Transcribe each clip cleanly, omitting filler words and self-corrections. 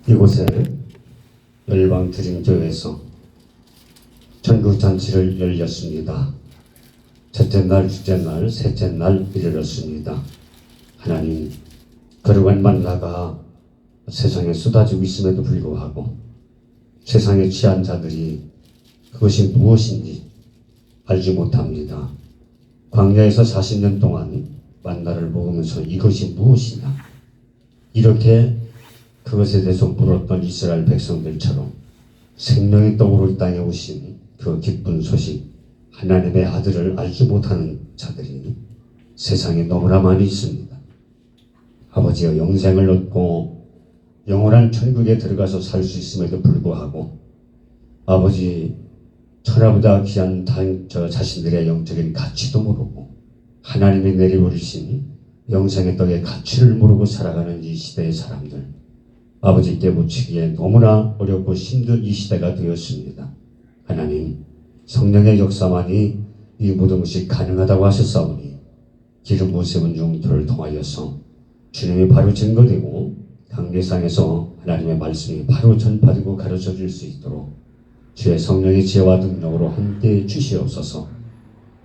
이곳에 열방드림교회에서 전국잔치를 열렸습니다. 첫째 날, 둘째 날, 셋째 날 이르렀습니다. 하나님, 거룩한 만나가 세상에 쏟아지고 있음에도 불구하고 세상에 취한 자들이 그것이 무엇인지 알지 못합니다. 광야에서 40년 동안 만나를 먹으면서 이것이 무엇이냐, 이렇게 그것에 대해서 물었던 이스라엘 백성들처럼 생명의 떡으로 이 땅에 오신 그 기쁜 소식, 하나님의 아들을 알지 못하는 자들이 세상에 너무나 많이 있습니다. 아버지여, 영생을 얻고 영원한 천국에 들어가서 살 수 있음에도 불구하고 아버지, 천하보다 귀한 저 자신들의 영적인 가치도 모르고 하나님이 내려버리신 영생의 떡의 가치를 모르고 살아가는 이 시대의 사람들, 아버지 깨우치기에 너무나 어렵고 힘든 이 시대가 되었습니다. 하나님, 성령의 역사만이 이 모든 것이 가능하다고 하셨사오니 기름 부으심은 용도를 통하여서 주님이 바로 증거되고 강대상에서 하나님의 말씀이 바로 전파되고 가르쳐 줄 수 있도록 주의 성령의 지혜와 능력으로 함께 주시옵소서.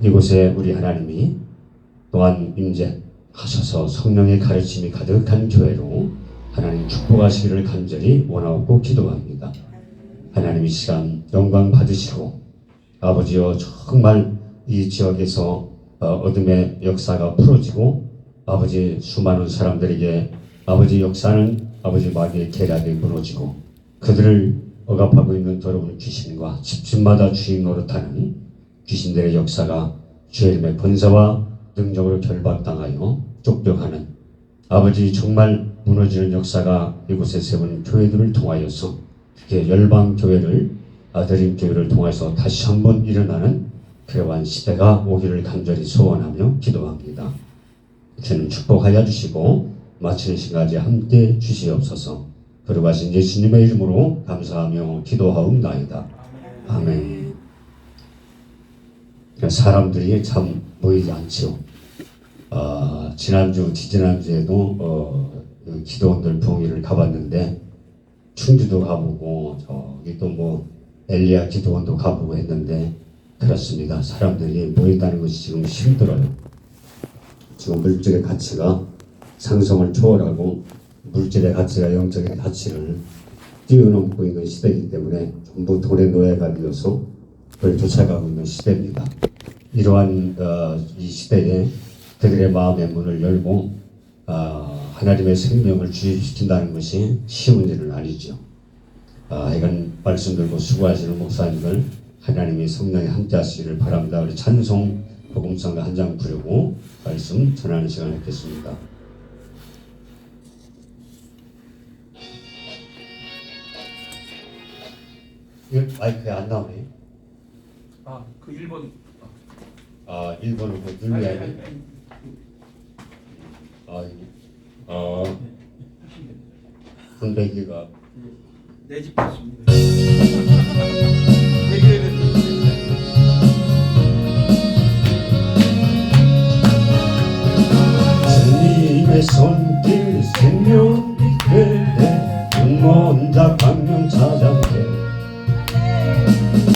이곳에 우리 하나님이 또한 임재하셔서 성령의 가르침이 가득한 교회로 하나님 축복하시기를 간절히 원하고 기도합니다. 하나님, 이 시간 영광 받으시고 아버지여, 정말 이 지역에서 어둠의 역사가 풀어지고 아버지 수많은 사람들에게 아버지 역사는 아버지 마귀의 계략이 무너지고 그들을 억압하고 있는 더러운 귀신과 집집마다 주인 노릇하는 귀신들의 역사가 주의 이름의 권세와 능력으로 결박당하여 쫓겨가는 아버지, 정말 무너지는 역사가 이곳에 세운 교회들을 통하여서 특히 열방교회를 드림교회를 통해서 다시 한번 일어나는 그러한 시대가 오기를 간절히 소원하며 기도합니다. 주님 축복하여 주시고 마치는 시간까지 함께 주시옵소서. 거룩하신 예수님의 이름으로 감사하며 기도하옵나이다. 아멘. 사람들이 참 모이지 않죠. 지난주, 지지난주에도 기도원들 부흥회를 가봤는데 충주도 가보고 저기 또 뭐 엘리야 기도원도 가보고 했는데 그렇습니다. 사람들이 모인다는 것이 지금 힘들어요. 지금 물질의 가치가 상성을 초월하고 물질의 가치가 영적인 가치를 뛰어넘고 있는 시대이기 때문에 전부 돈의 노예가 되어서 그걸 쫓아가고 있는 시대입니다. 이러한 이 시대에 그들의 마음의 문을 열고 하나님의 생명을 주입시킨다는 것이 쉬운 일은 아니죠. 이건 말씀 들고 수고하시는 목사님들 하나님의 성령에 함께 하시기를 바랍니다. 우리 찬송 복음성가 한 장 부르고 말씀 전하는 시간을 갖겠습니다. 이거 마이크에 안 나오네. 그 1번. 1번을 뭐 눌러야 돼? 분배기가 내 집 같습니다. 주님의 손길 생명이 되네, 눈먼자 광명 찾아오네,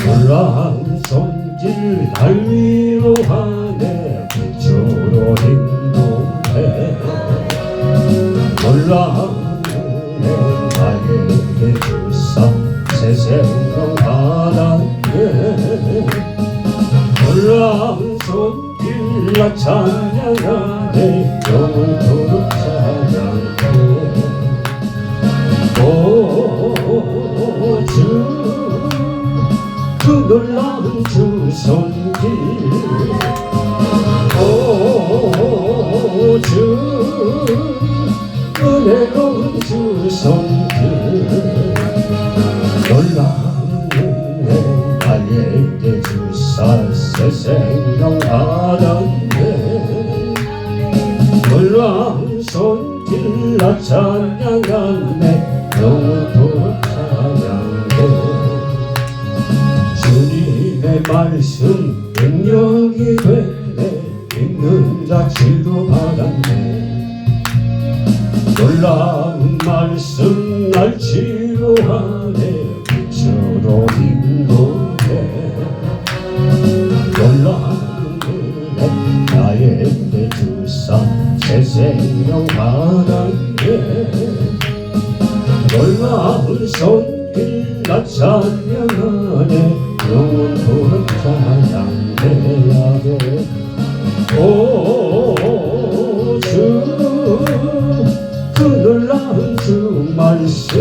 놀라운 손길 날 위로 하네, 빛으로 행동해, 놀라운 은혜 나에게 주사 새 생명 받았네, 놀라운 손길 나 찬양하네, 영원토록 찬양해. 오 주, 그 놀라운 주 손길, 오 주, 은혜로운 주 손길, 놀라운 은혜 나에게 주사 새 생명 받았네, 놀라운 손길 나 찬양하네, 영원토록 찬양해. 주님의 말씀 능력이 되네, 믿는 자 치료받았네, 놀라운 말씀 무슨 날 지루하네 빛으로 인도해 놀라는 은혜 나에게 주사 새 생명 바라네 놀라운 손길 나 찬양하네 영원토록 찬양해야 돼 오 주 그 놀라운 주 말씀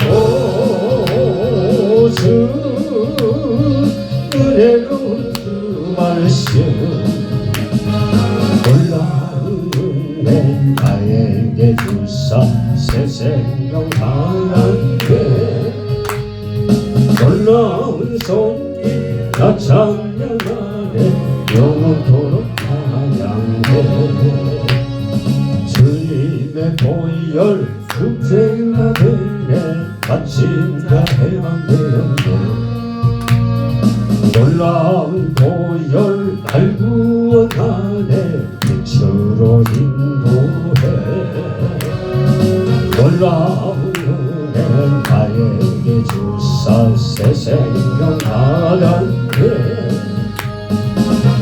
오 주 은혜로운 주 말씀 놀라운 은혜 나에게 주사 새 생명 바라네 놀라운 손길 나 찬양하네 영원토록 찬양해 주님의 보혈 주제가 되네 갇힌자 해방되었네 놀라운 보혈 날 구원하네 빛으로 인도해 놀라운 은혜 나에게 주사 새 생명 바라네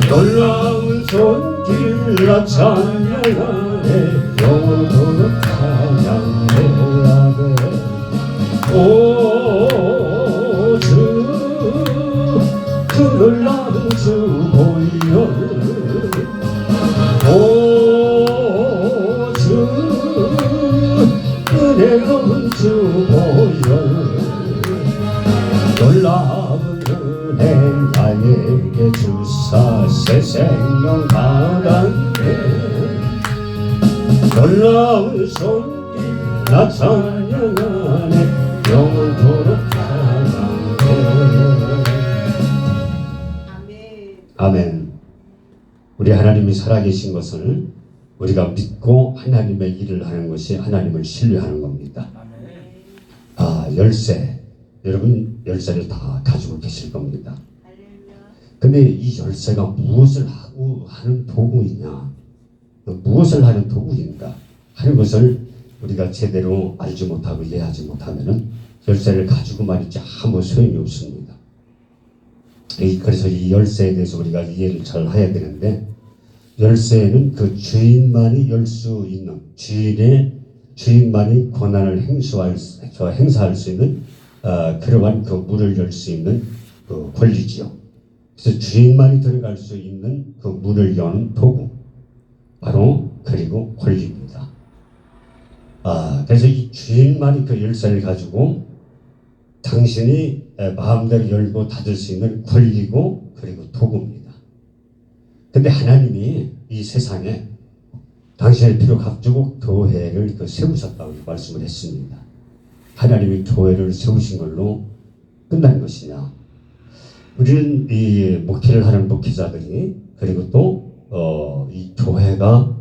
놀라운 손길 나 찬양하네 영원토록 찬양해야 돼 오 주 그 놀라운 주 보혈 오 주 은혜로운 주 보혈 놀라운 은혜 나에게 주사 새 생명 바라네 놀라운 손길 나 찬양하네 영원토록 찬양해 아멘. 우리 하나님이 살아계신 것을 우리가 믿고 하나님의 일을 하는 것이 하나님을 신뢰하는 겁니다. 열쇠 여러분 열쇠를 다 가지고 계실 겁니다. 근데 이 열쇠가 무엇을 하고 하는 도구이냐 무엇을 하는 도구인가 하는 것을 우리가 제대로 알지 못하고 이해하지 못하면 열쇠를 가지고만 있지 아무 소용이 없습니다. 그래서 이 열쇠에 대해서 우리가 이해를 잘 해야 되는데 열쇠는 그 주인만이 열 수 있는 주인만이 권한을 행사할 수 있는 그러한 그 문을 열 수 있는 그 권리지요. 그래서 주인만이 들어갈 수 있는 그 문을 여는 도구 바로 그리고 권리입니다. 그래서 이 주인만이 그 열쇠를 가지고 당신이 마음대로 열고 닫을 수 있는 권리고 그리고 도구입니다. 근데 하나님이 이 세상에 당신의 피로 값주고 교회를 세우셨다고 말씀을 했습니다. 하나님이 교회를 세우신 걸로 끝난 것이냐? 우리는 이 목회를 하는 목회자들이 그리고 또 이 교회가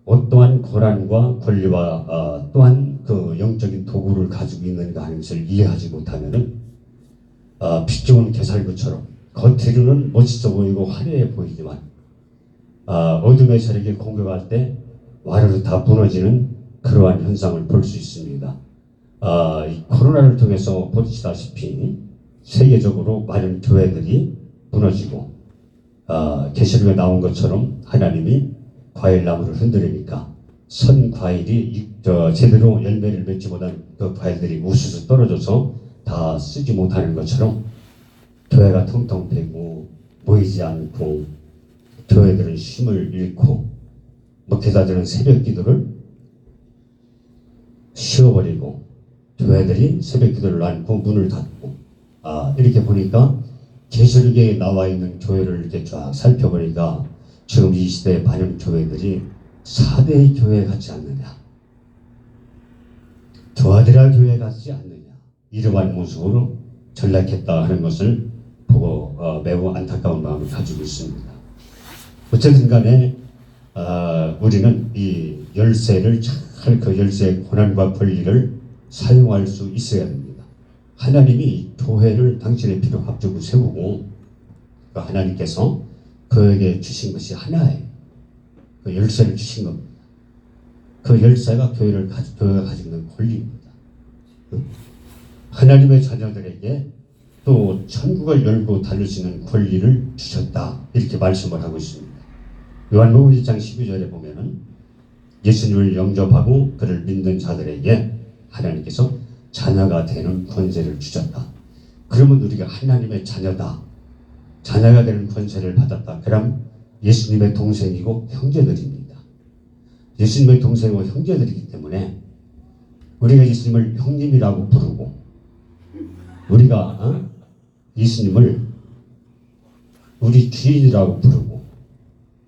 어떠한 권한과 권리와 또한 그 영적인 도구를 가지고 있는가 하는 것을 이해하지 못하면은 피 좋은 개살구처럼 겉으로는 멋있어 보이고 화려해 보이지만 어둠의 세력이 공격할 때 와르르 다 무너지는 그러한 현상을 볼 수 있습니다. 이 코로나를 통해서 보시다시피 세계적으로 많은 교회들이 무너지고 계시록에 나온 것처럼 하나님이 과일나무를 흔들으니까 선 과일이 제대로 열매를 맺지 못한 그 과일들이 우수수 떨어져서 다 쓰지 못하는 것처럼 교회가 텅텅 비고 모이지 않고 교회들은 힘을 잃고 목회자들은 새벽 기도를 쉬어버리고 교회들이 새벽 기도를 안고 문을 닫고 이렇게 보니까 계시록에 나와 있는 교회를 이렇게 쫙 살펴보니까 지금 이 시대의 많은 교회들이 4대 교회 같지 않느냐, 두아드라 교회 같지 않느냐, 이러한 모습으로 전락했다 하는 것을 보고 매우 안타까운 마음을 가지고 있습니다. 어쨌든 간에 우리는 이 열쇠를 잘 그 열쇠의 권한과 권리를 사용할 수 있어야 됩니다. 하나님이 교회를 당신의 피로 합주고 세우고 하나님께서 그에게 주신 것이 하나예요. 그 열쇠를 주신 겁니다. 그 열쇠가 교회가 가지고 있는 권리입니다. 하나님의 자녀들에게 또 천국을 열고 닫을 수 있는 권리를 주셨다. 이렇게 말씀을 하고 있습니다. 요한복음 1장 12절에 보면은 예수님을 영접하고 그를 믿는 자들에게 하나님께서 자녀가 되는 권세를 주셨다. 그러면 우리가 하나님의 자녀다. 자녀가 되는 권세를 받았다. 그럼 예수님의 동생이고 형제들입니다. 예수님의 동생이고 형제들이기 때문에 우리가 예수님을 형님이라고 부르고 우리가 예수님을 우리 주인이라고 부르고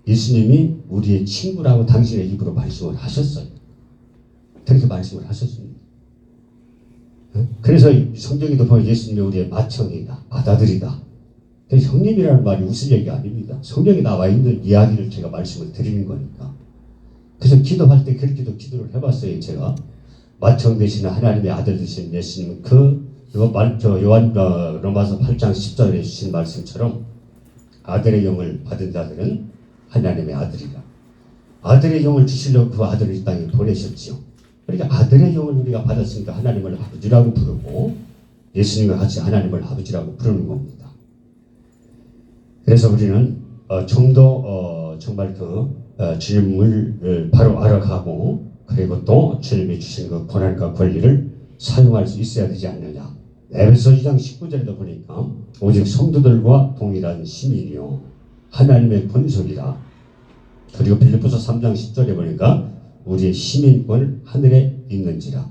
예수님이 우리의 친구라고 당신의 입으로 말씀을 하셨어요. 그렇게 말씀을 하셨습니다. 그래서 성경에도 보면 예수님이 우리의 맏형이다, 맏아들이다. 형님이라는 말이 웃을 얘기 아닙니다. 성경에 나와 있는 이야기를 제가 말씀을 드리는 거니까. 그래서 기도할 때 그렇게도 기도를 해봤어요. 제가 맏형 되시는 하나님의 아들 되시는 예수님은 요한 로마서 8장 10절에 주신 말씀처럼 아들의 영을 받은 자들은 하나님의 아들이라. 아들의 영을 주시려고 그 아들을 이 땅에 보내셨지요. 그러니까 아들의 영을 우리가 받았으니까 하나님을 아버지라고 부르고 예수님과 같이 하나님을 아버지라고 부르는 겁니다. 그래서 우리는 좀 더 정말 주님을 바로 알아가고 그리고 또 주님이 주신 그 권한과 권리를 사용할 수 있어야 되지 않느냐. 에베소 2장 19절에도 보니까 오직 성도들과 동일한 시민이요 하나님의 권속이라. 그리고 빌립보서 3장 10절에 보니까 우리의 시민권을 하늘에 있는지라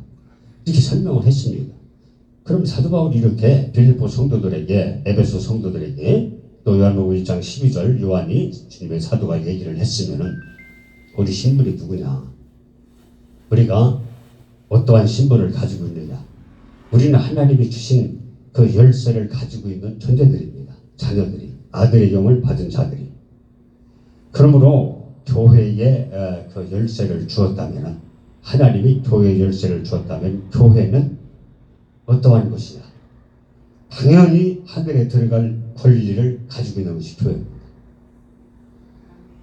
이렇게 설명을 했습니다. 그럼 사도 바울이 이렇게 빌립보 성도들에게 에베소 성도들에게 또 요한복음 1장 12절 요한이 주님의 사도가 얘기를 했으면은 우리 신분이 누구냐? 우리가 어떠한 신분을 가지고 있느냐? 우리는 하나님이 주신 그 열쇠를 가지고 있는 존재들입니다. 자녀들이 아들의 영을 받은 자들이. 그러므로 교회에 그 열쇠를 주었다면 하나님이 교회의 열쇠를 주었다면 교회는 어떠한 것이냐? 당연히 하늘에 들어갈 권리를 가지고 있는 것이 교회입니다.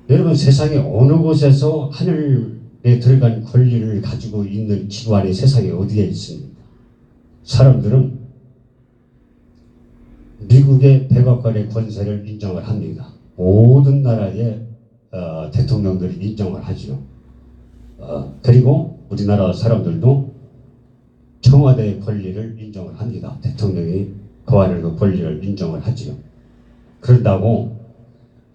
여러분 세상에 어느 곳에서 하늘에 들어간 권리를 가지고 있는 기관이 세상에 어디에 있습니까? 사람들은 미국의 백악관의 권세를 인정을 합니다. 모든 나라의 대통령들이 인정을 하죠. 그리고 우리나라 사람들도 청와대의 권리를 인정을 합니다. 대통령이 거하는 그 권리를 인정을 하지요. 그런다고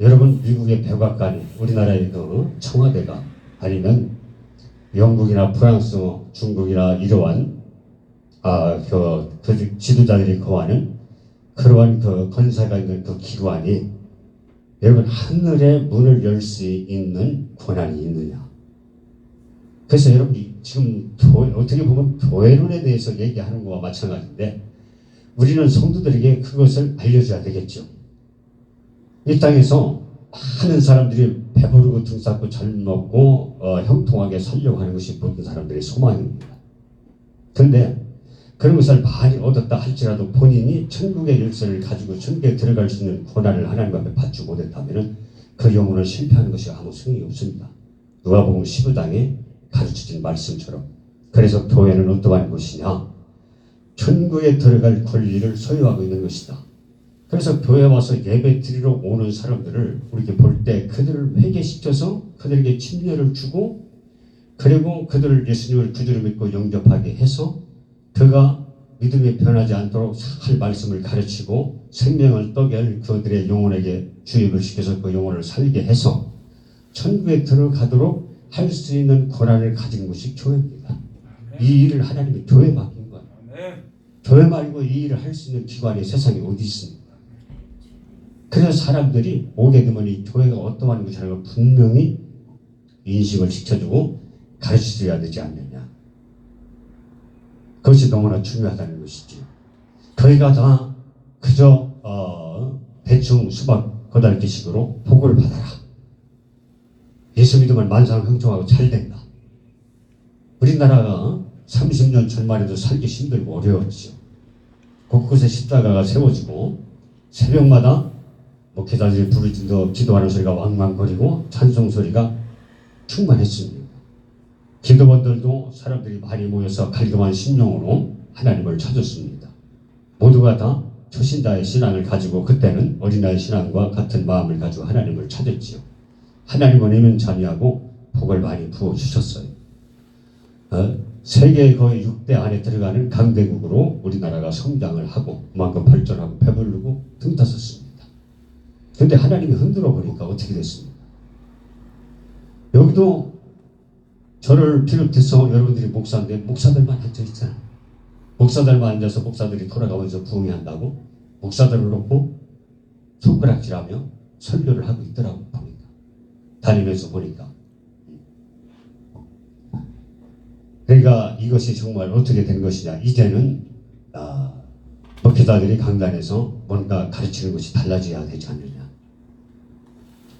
여러분 미국의 백악관이 우리나라의 그 청와대가 아니면 영국이나 프랑스, 중국이나 이러한 그 지도자들이 거하는 그러한 그 권세가 있는 그 기관이 여러분 하늘의 문을 열 수 있는 권한이 있느냐? 그래서 여러분 지금 어떻게 보면 교회론에 대해서 얘기하는 것과 마찬가지인데 우리는 성도들에게 그것을 알려줘야 되겠죠. 이 땅에서 많은 사람들이 배부르고 등싸고 잘 먹고 형통하게 살려고 하는 것이 모든 사람들의 소망입니다. 그런데 그런 것을 많이 얻었다 할지라도 본인이 천국의 열쇠를 가지고 천국에 들어갈 수 있는 권한을 하나님 앞에 받지 못했다면 그 영혼은 실패하는 것이 아무 소용이 없습니다. 누가복음 15장에 가르쳐진 말씀처럼. 그래서 교회는 어떠한 것이냐? 천국에 들어갈 권리를 소유하고 있는 것이다. 그래서 교회 와서 예배 드리러 오는 사람들을 우리가 볼 때 그들을 회개시켜서 그들에게 침례를 주고 그리고 그들을 예수님을 구주로 믿고 영접하게 해서 그가 믿음이 변하지 않도록 잘 말씀을 가르치고 생명을 떠게 할 그들의 영혼에게 주입을 시켜서 그 영혼을 살게 해서 천국에 들어가도록 할 수 있는 권한을 가진 것이 교회입니다. 이 일을 하나님이 교회에 맡긴 거예요. 교회 말고 이 일을 할 수 있는 기관이 세상에 어디 있습니까? 그래서 사람들이 오게 되면 이 교회가 어떠한 것이라는 걸 분명히 인식을 시켜주고 가르쳐줘야 되지 않느냐. 그것이 너무나 중요하다는 것이지. 저희가 다 그저 대충 수박 거달기식으로 보고를 받아라. 예수 믿으면 만상형통하고 잘 된다. 우리나라가 30년 전만 해도 살기 힘들고 어려웠죠. 곳곳에 십자가가 세워지고 새벽마다 목회자들이 부르짖어 기도하는 소리가 왕왕거리고 찬송 소리가 충만했습니다. 기도원들도 사람들이 많이 모여서 갈급한 심령으로 하나님을 찾았습니다. 모두가 다 초신자의 신앙을 가지고 그때는 어린아이 신앙과 같은 마음을 가지고 하나님을 찾았지요. 하나님은 이면찬이하고 복을 많이 부어주셨어요. 세계 거의 6대 안에 들어가는 강대국으로 우리나라가 성장을 하고 그만큼 발전하고 배부르고 등타섰습니다. 그런데 하나님이 흔들어 보니까 어떻게 됐습니까? 여기도 저를 비롯해서 여러분들이 목사인데 목사들만 앉아있잖아요. 목사들만 앉아서 목사들이 돌아가면서 부흥해한다고 목사들을 놓고 손가락질하며 설교를 하고 있더라고 보니까 다니면서 보니까. 그러니까 이것이 정말 어떻게 된 것이냐. 이제는 목회자들이 강단에서 뭔가 가르치는 것이 달라져야 되지 않느냐.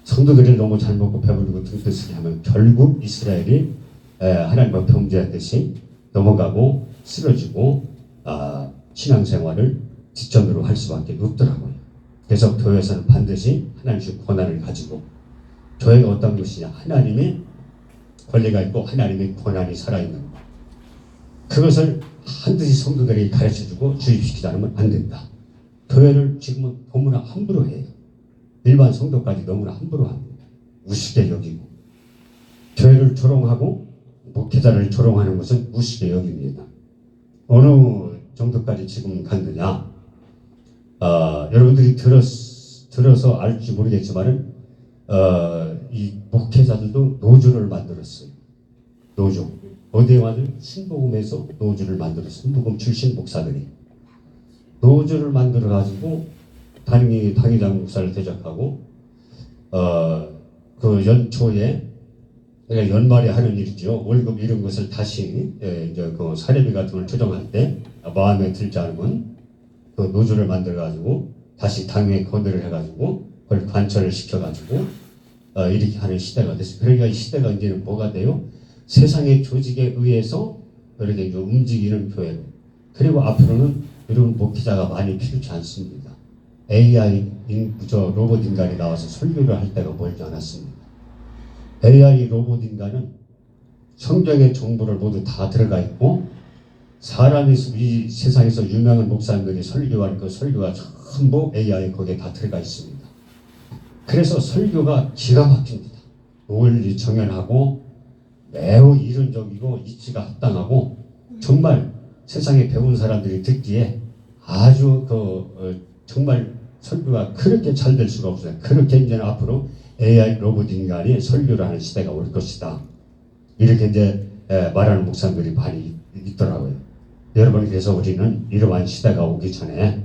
성도들이 너무 잘 먹고 배부르고 등뜨쓰게 하면 결국 이스라엘이 하나님과 범죄하듯이 넘어가고 쓰러지고 신앙생활을 뒷전으로 할 수밖에 없더라고요. 그래서 교회에서는 반드시 하나님의 권한을 가지고, 교회가 어떤 것이냐, 하나님의 권리가 있고 하나님의 권한이 살아있는 것, 그것을 반드시 성도들이 가르쳐주고 주입시키지 않으면 안 된다. 교회를 지금은 너무나 함부로 해요. 일반 성도까지 너무나 함부로 합니다. 우습게 여기고, 교회를 조롱하고 목회자를 조롱하는 것은 우습게 여깁니다. 어느 정도까지 지금 갔느냐? 여러분들이 들어서 알지 모르겠지만은 이 목회자들도 노조를 만들었어요. 노조. 어디에 와든 신복음에서 노조를 만들었어요. 신복음 출신 목사들이 노조를 만들어 가지고 당회장 목사를 대적하고 그 연초에, 그러니까 연말에 하는 일이죠. 월급 이런 것을 다시 이제 그 사례비 같은 걸 조정할 때 마음에 들지 않으면 그 노조를 만들어 가지고 다시 당회에 건의를 해 가지고 그걸 관철을 시켜 가지고 이렇게 하는 시대가 됐어요. 그러니까 이 시대가 이제는 뭐가 돼요? 세상의 조직에 의해서 이렇게 이제 움직이는 교회. 그리고 앞으로는 이런 목회자가 많이 필요치 않습니다. AI 로봇 인간이 나와서 설교를 할 때가 멀지 않았습니다. AI 로봇 인간은 성경의 정보를 모두 다 들어가 있고, 사람이 이 세상에서 유명한 목사님들이 설교하는 그 설교가 전부 AI 거기에 다 들어가 있습니다. 그래서 설교가 기가 막힙니다. 논리 정연하고 매우 이론적이고 이치가 합당하고, 정말 세상에 배운 사람들이 듣기에 아주 정말 설교가 그렇게 잘 될 수가 없어요. 그렇게 이제는 앞으로 AI 로봇 인간이 설교를 하는 시대가 올 것이다. 이렇게 이제 말하는 목사님들이 많이 있더라고요. 여러분, 그래서 우리는 이러한 시대가 오기 전에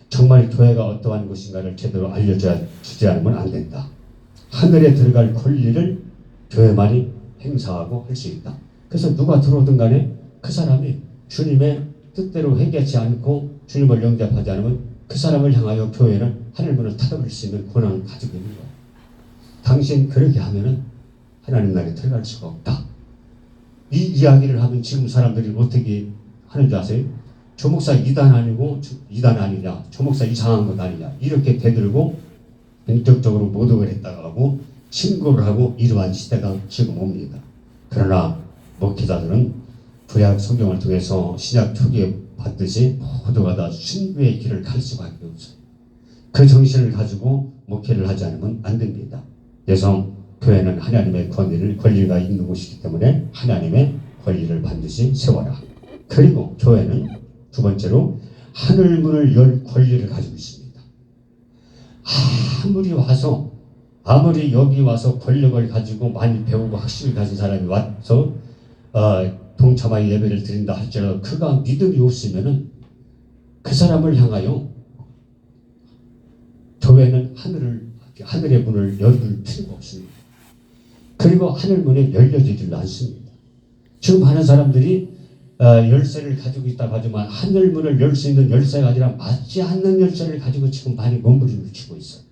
정말 교회가 어떠한 것인가를 제대로 알려주지 않으면 안 된다. 하늘에 들어갈 권리를 교회만이 행사하고 할 수 있다. 그래서 누가 들어오든 간에 그 사람이 주님의 뜻대로 회개하지 않고 주님을 영접하지 않으면 그 사람을 향하여 교회는 하늘문을 닫아버릴 수 있는 권한을 가지고 있는 거예요. 당신 그렇게 하면은 하나님 나라에 들어갈 수가 없다. 이 이야기를 하면 지금 사람들이 어떻게 하는 줄 아세요? 조 목사 이단 아니고 이단 아니냐, 조 목사 이상한 것 아니냐, 이렇게 대들고 본격적으로 모독을 했다가 하고 신고를 하고 이러한 시대가 지금 옵니다. 그러나 목회자들은 구약 성경을 통해서 신약 초기에 봤듯이 모두가 다 순교의 길을 갈 수밖에 없어요. 그 정신을 가지고 목회를 하지 않으면 안 됩니다. 그래서 교회는 하나님의 권리가 있는 곳이기 때문에 하나님의 권리를 반드시 세워라. 그리고 교회는 두 번째로 하늘문을 열 권리를 가지고 있습니다. 아무리 여기 와서 권력을 가지고 많이 배우고 학식을 가진 사람이 와서 동참하여 예배를 드린다 할지라도 그가 믿음이 없으면은 그 사람을 향하여 교회는 하늘의 문을 열을 필요가 없습니다. 그리고 하늘문이 열려지질 않습니다. 지금 많은 사람들이 열쇠를 가지고 있다고 하지만 하늘문을 열 수 있는 열쇠가 아니라 맞지 않는 열쇠를 가지고 지금 많이 몸부림을 치고 있어요.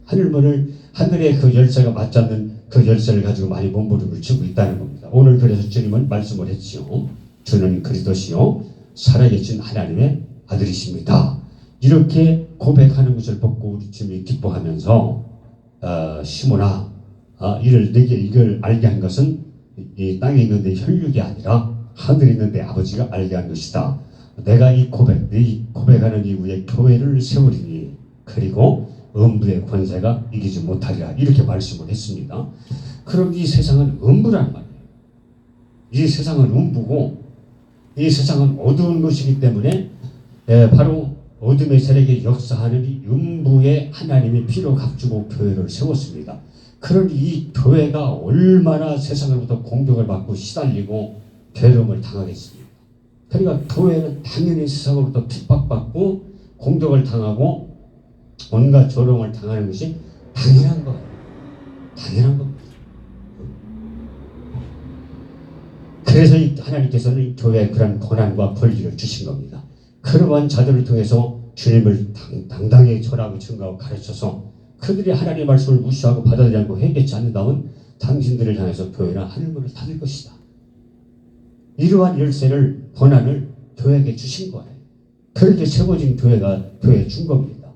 하늘의 그 열쇠가 맞지 않는 그 열쇠를 가지고 많이 몸부림을 치고 있다는 겁니다. 오늘 그래서 주님은 말씀을 했지요. 주는 그리스도시요 살아계신 하나님의 아들이십니다. 이렇게 고백하는 것을 보고 우리 주님이 기뻐하면서 시몬아, 이걸 알게 한 것은 이 땅에 있는 데 혈육이 아니라 하늘에 있는 데 아버지가 알게 한 것이다. 내가 이 고백하는 이후에 교회를 세우리니 그리고 음부의 권세가 이기지 못하리라. 이렇게 말씀을 했습니다. 그럼 이 세상은 음부란 말이에요. 이 세상은 음부고 이 세상은 어두운 것이기 때문에 바로 어둠의 세력이 역사하는 이 음부에 하나님이 피로 값주고 교회를 세웠습니다. 그런 이 교회가 얼마나 세상으로부터 공격을 받고 시달리고 괴로움을 당하겠습니까? 그러니까 교회는 당연히 세상으로부터 핍박받고 공격을 당하고 온갖 조롱을 당하는 것이 당연한 거예요. 당연한 겁니다. 그래서 하나님께서는 교회에 그런 권한과 권리를 주신 겁니다. 그러한 자들을 통해서 주님을 당당히 전하고 증거하고 가르쳐서 그들이 하나님의 말씀을 무시하고 받아들이지 않고 회개치 않는다면 당신들을 향해서 교회는 하늘문을 닫을 것이다. 이러한 열쇠를 권한을 교회에게 주신 거예요. 그렇게 세워진 교회에 준 겁니다.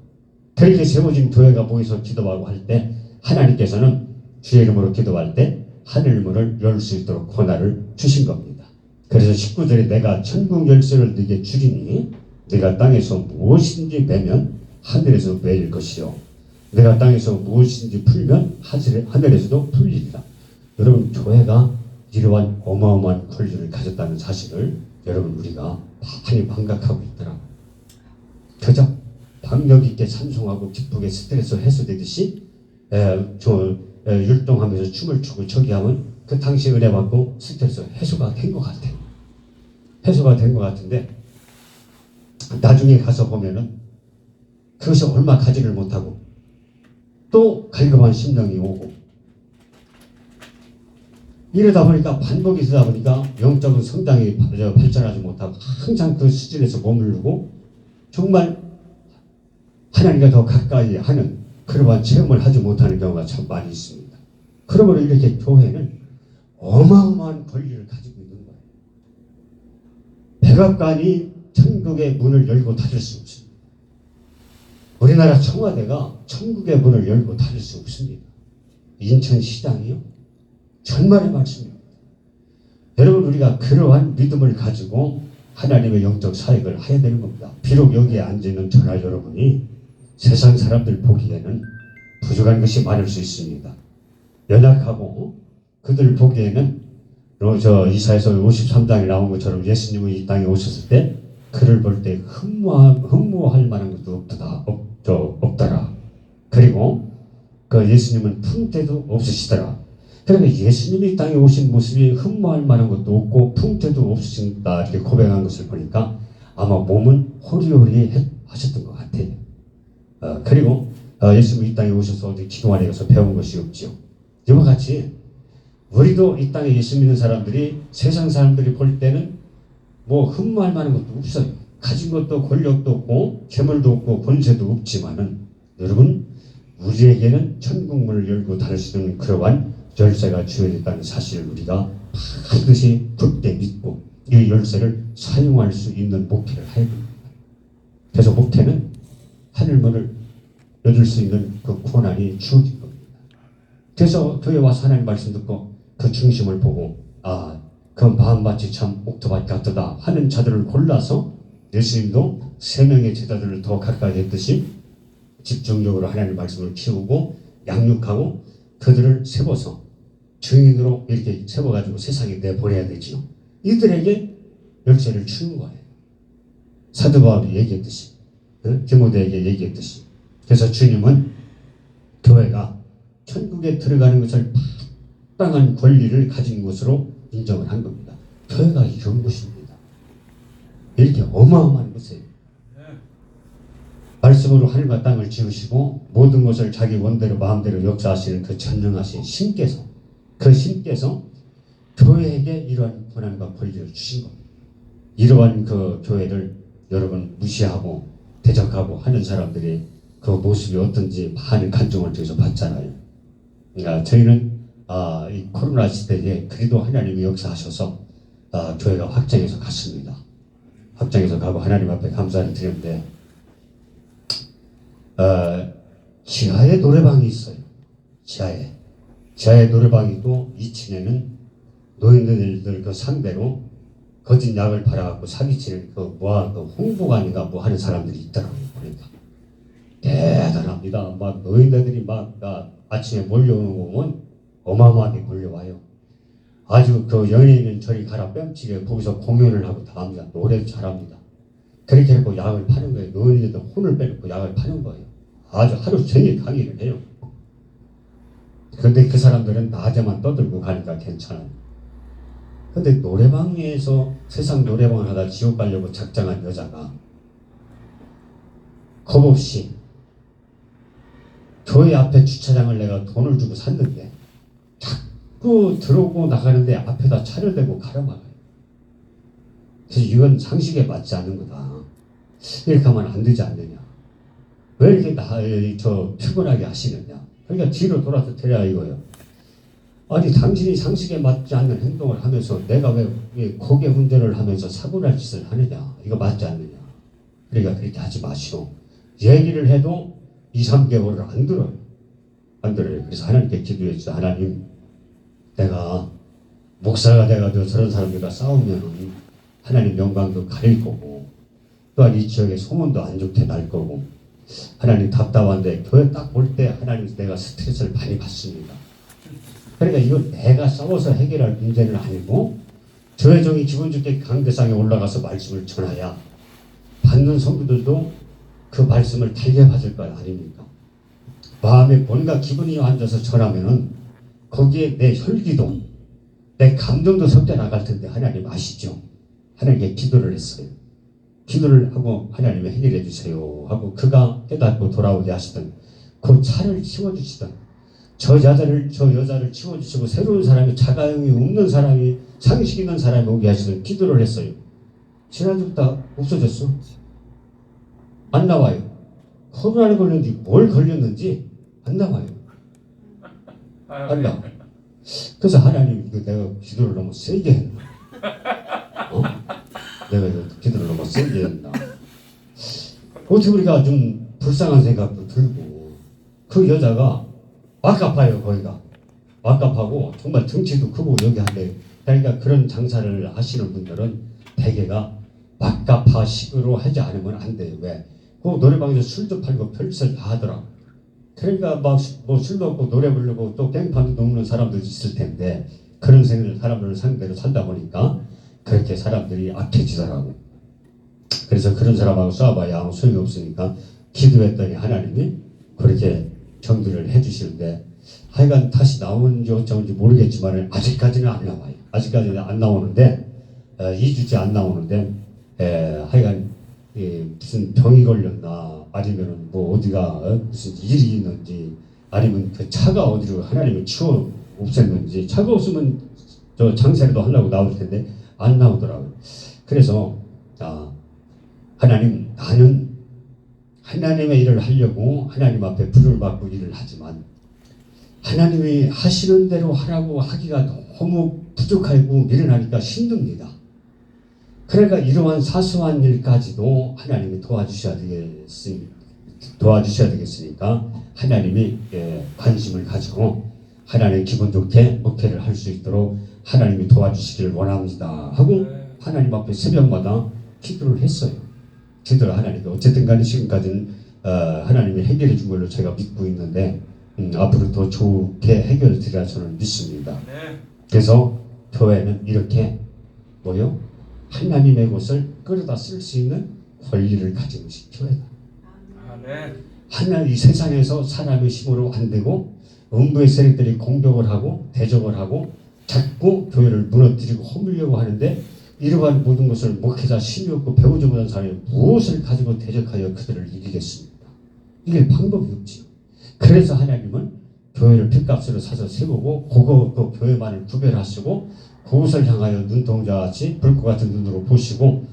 그렇게 세워진 교회가 모여서 기도하고 할 때 하나님께서는 주의 이름으로 기도할 때 하늘문을 열 수 있도록 권한을 주신 겁니다. 그래서 19절에 내가 천국 열쇠를 네게 주리니 네가 땅에서 무엇이든지 매면 하늘에서 매일 것이요 내가 땅에서 무엇이든지 풀면 하늘에서도 풀리리라. 여러분 교회가 이러한 어마어마한 권리를 가졌다는 사실을 여러분 우리가 많이 망각하고 있더라고요. 그저 박력 있게 찬송하고 기쁘게 스트레스 해소되듯이 율동하면서 춤을 추고 저기 하면 그 당시 은혜 받고 스트레스 해소가 된 것 같아요. 해소가 된 것 같은데 나중에 가서 보면은 그것이 얼마 가지를 못하고 또 갈급한 심령이 오고 이러다 보니까 반복이 되다 보니까 영적인 성장이 발전하지 못하고 항상 그 수준에서 머무르고 정말 하나님과 더 가까이 하는 그러한 체험을 하지 못하는 경우가 참 많이 있습니다. 그러므로 이렇게 교회는 어마어마한 권리를 가지고 있는 거예요. 백악관이 천국의 문을 열고 닫을 수 없습니다. 우리나라 청와대가 천국의 문을 열고 닫을 수 없습니다. 인천시장이요? 정말의 말씀입니다. 여러분 우리가 그러한 믿음을 가지고 하나님의 영적 사역을 해야 되는 겁니다. 비록 여기에 앉아있는 저나 여러분이 세상 사람들 보기에는 부족한 것이 많을 수 있습니다. 연약하고 그들 보기에는 이사야서 53장에 나온 것처럼 예수님은 이 땅에 오셨을 때 그를 볼 때 흠모할 만한 것도 없더라. 그리고 그 예수님은 풍태도 없으시더라. 그러니까 예수님이 이 땅에 오신 모습이 흠모할 만한 것도 없고 풍태도 없으신다 이렇게 고백한 것을 보니까 아마 몸은 호리호리 하셨던 것 같아요. 그리고 예수님이 이 땅에 오셔서 어디 기도원에 가서 배운 것이 없지요. 이와 같이 우리도 이 땅에 예수 믿는 사람들이 세상 사람들이 볼 때는 뭐 흠모할 만한 것도 없어요. 가진 것도 권력도 없고 재물도 없고 권세도 없지만은 여러분 우리에게는 천국문을 열고 닫을 수 있는 그러한 열쇠가 주어졌다는 사실을 우리가 반드시 굳게 믿고 이 열쇠를 사용할 수 있는 목회를 해야 됩니다. 그래서 목회는 하늘문을 열을 수 있는 그 권한이 주어진 겁니다. 그래서 교회 와서 하나님 말씀 듣고 그 중심을 보고 그 마음밭이 참 옥토밭 같다 하는 자들을 골라서 예수님도 3명의 제자들을 더 가까이 했듯이 집중적으로 하나님 말씀을 키우고 양육하고 그들을 세워서 증인으로 이렇게 세워가지고 세상에 내보내야 되지요. 이들에게 열쇠를 주는 거예요. 사도 바울이 얘기했듯이 디모데에게 얘기했듯이. 그래서 주님은 교회가 천국에 들어가는 것을 마땅한 권리를 가진 것으로 인정을 한 겁니다. 교회가 이런 것입니다. 이렇게 어마어마한 것이에요. 말씀으로 하늘과 땅을 지으시고 모든 것을 자기 원대로 마음대로 역사하시는 그 전능하신 신께서 교회에게 이러한 권한과 권리를 주신 겁니다. 이러한 그 교회를 여러분 무시하고 대적하고 하는 사람들이 그 모습이 어떤지 많은 간증을 통해서 봤잖아요. 그러니까 저희는 이 코로나 시대에 그래도 하나님이 역사하셔서 교회가 확장해서 갔습니다. 확장해서 가고 하나님 앞에 감사를 드렸는데 지하에 노래방이 있어요. 지하에 제 노래방이고 2층에는 노인들 그 상대로 거짓 약을 팔아갖고 사기치는 그 홍보관인가 뭐 하는 사람들이 있더라고요. 그러니까 대단합니다. 막 노인네들이 막 아침에 몰려오는 거 보면 어마어마하게 몰려와요. 아주 그 연예인은 저리 가라 뺨치게 거기서 공연을 하고 다 합니다. 노래도 잘합니다. 그렇게 해고 약을 파는 거예요. 노인네들 혼을 빼놓고 약을 파는 거예요. 아주 하루 종일 강의를 해요. 그런데 그 사람들은 낮에만 떠들고 가니까 괜찮아요. 근데 노래방에서 세상 노래방을 하다 지옥 가려고 작정한 여자가 겁없이 교회 앞에 주차장을 내가 돈을 주고 샀는데 자꾸 들어오고 나가는데 앞에다 차를 대고 가로막아요. 그래서 이건 상식에 맞지 않는 거다. 이렇게 하면 안 되지 않느냐. 왜 이렇게 피곤하게 하시느냐. 그러니까 뒤로 돌아서 데려야 이거예요. 아니 당신이 상식에 맞지 않는 행동을 하면서 내가 왜 고개 운전을 하면서 사고날 짓을 하느냐. 이거 맞지 않느냐. 그러니까 그렇게 하지 마시오. 얘기를 해도 2, 3개월을 안 들어요. 안 들어요. 그래서 하나님께 기도했죠. 하나님, 내가 목사가 돼가지고 저런 사람들과 싸우면 하나님 영광도 가릴 거고 또한 이 지역의 소문도 안 좋게 날 거고 하나님 답답한데 교회 딱 올 때 하나님 내가 스트레스를 많이 받습니다. 그러니까 이건 내가 싸워서 해결할 문제는 아니고 저의 종이 기분 좋게 강대상에 올라가서 말씀을 전하야 받는 성도들도 그 말씀을 달게 받을 것 아닙니까? 마음에 뭔가 기분이 앉아서 전하면은 거기에 내 혈기도 내 감정도 섞여 나갈 텐데 하나님 아시죠? 하나님께 기도를 했어요. 기도를 하고 하나님이 해결해 주세요 하고 그가 깨닫고 돌아오게 하시던 그 차를 치워주시던 저 여자를 치워주시고 새로운 사람이 자가용이 없는 사람이 상식 있는 사람이 오게 하시던 기도를 했어요. 지난주부터 없어졌어. 안 나와요. 코로나에 걸렸는지 뭘 걸렸는지 안 나와요. 안 나와. 그래서 하나님 이거 내가 기도를 너무 세게 했나? 내가 기도를 너무 세게 했나? 어떻게 우리가 좀 불쌍한 생각도 들고 그 여자가 막갑해요. 거기가 막갑하고 정말 등치도 크고 여기 한데 그러니까 그런 장사를 하시는 분들은 대개가 막갑하식으로 하지 않으면 안 돼요. 왜? 그 노래방에서 술도 팔고 별짓을 다 하더라. 그러니까 막 뭐 술 먹고 노래 부르고 또 깽판도 놓는 사람들 있을 텐데 그런 사람들을 상대로 살다 보니까 그렇게 사람들이 악해지더라고. 그래서 그런 사람하고 싸워봐야 아무 소용이 없으니까 기도했더니 하나님이 그렇게 정리를 해주시는데 하여간 다시 나오는지 어쩌는지 모르겠지만 아직까지는 안 나와요. 아직까지는 안 나오는데 2주째 안 나오는데 하여간 무슨 병이 걸렸나 아니면 뭐 어디가 무슨 일이 있는지 아니면 그 차가 어디로 하나님이 치워 없앴는지 차가 없으면 저 장세라도 하려고 나올 텐데 안 나오더라고요. 그래서 하나님 나는 하나님의 일을 하려고 하나님 앞에 불을 받고 일을 하지만 하나님이 하시는 대로 하라고 하기가 너무 부족하고 미련하니까 힘듭니다. 그러니까 이러한 사소한 일까지도 하나님이 도와주셔야 되겠으니까 하나님이 관심을 가지고 하나님 기분 좋게 목회를 할 수 있도록 하나님이 도와주시기를 원합니다 하고 하나님 앞에 새벽마다 기도를 했어요. 기도를 하나님께 어쨌든 간에 지금까지는 하나님이 해결해 준 걸로 제가 믿고 있는데 앞으로 더 좋게 해결을 드리라 저는 믿습니다. 그래서 교회는 이렇게 하나님의 것을 끌어다 쓸 수 있는 권리를 가진 것이 교회다. 하나님 이 세상에서 사람의 힘으로 안 되고 음부의 세력들이 공격을 하고 대적을 하고 자꾸 교회를 무너뜨리고 허물려고 하는데 이러한 모든 것을 목회자 힘이 없고 배우지 못한 사람이 무엇을 가지고 대적하여 그들을 이기겠습니까? 이게 방법이 없지요. 그래서 하나님은 교회를 핏값으로 사서 세우고 그거 교회만을 구별하시고 그것을 향하여 눈동자같이 불꽃 같은 눈으로 보시고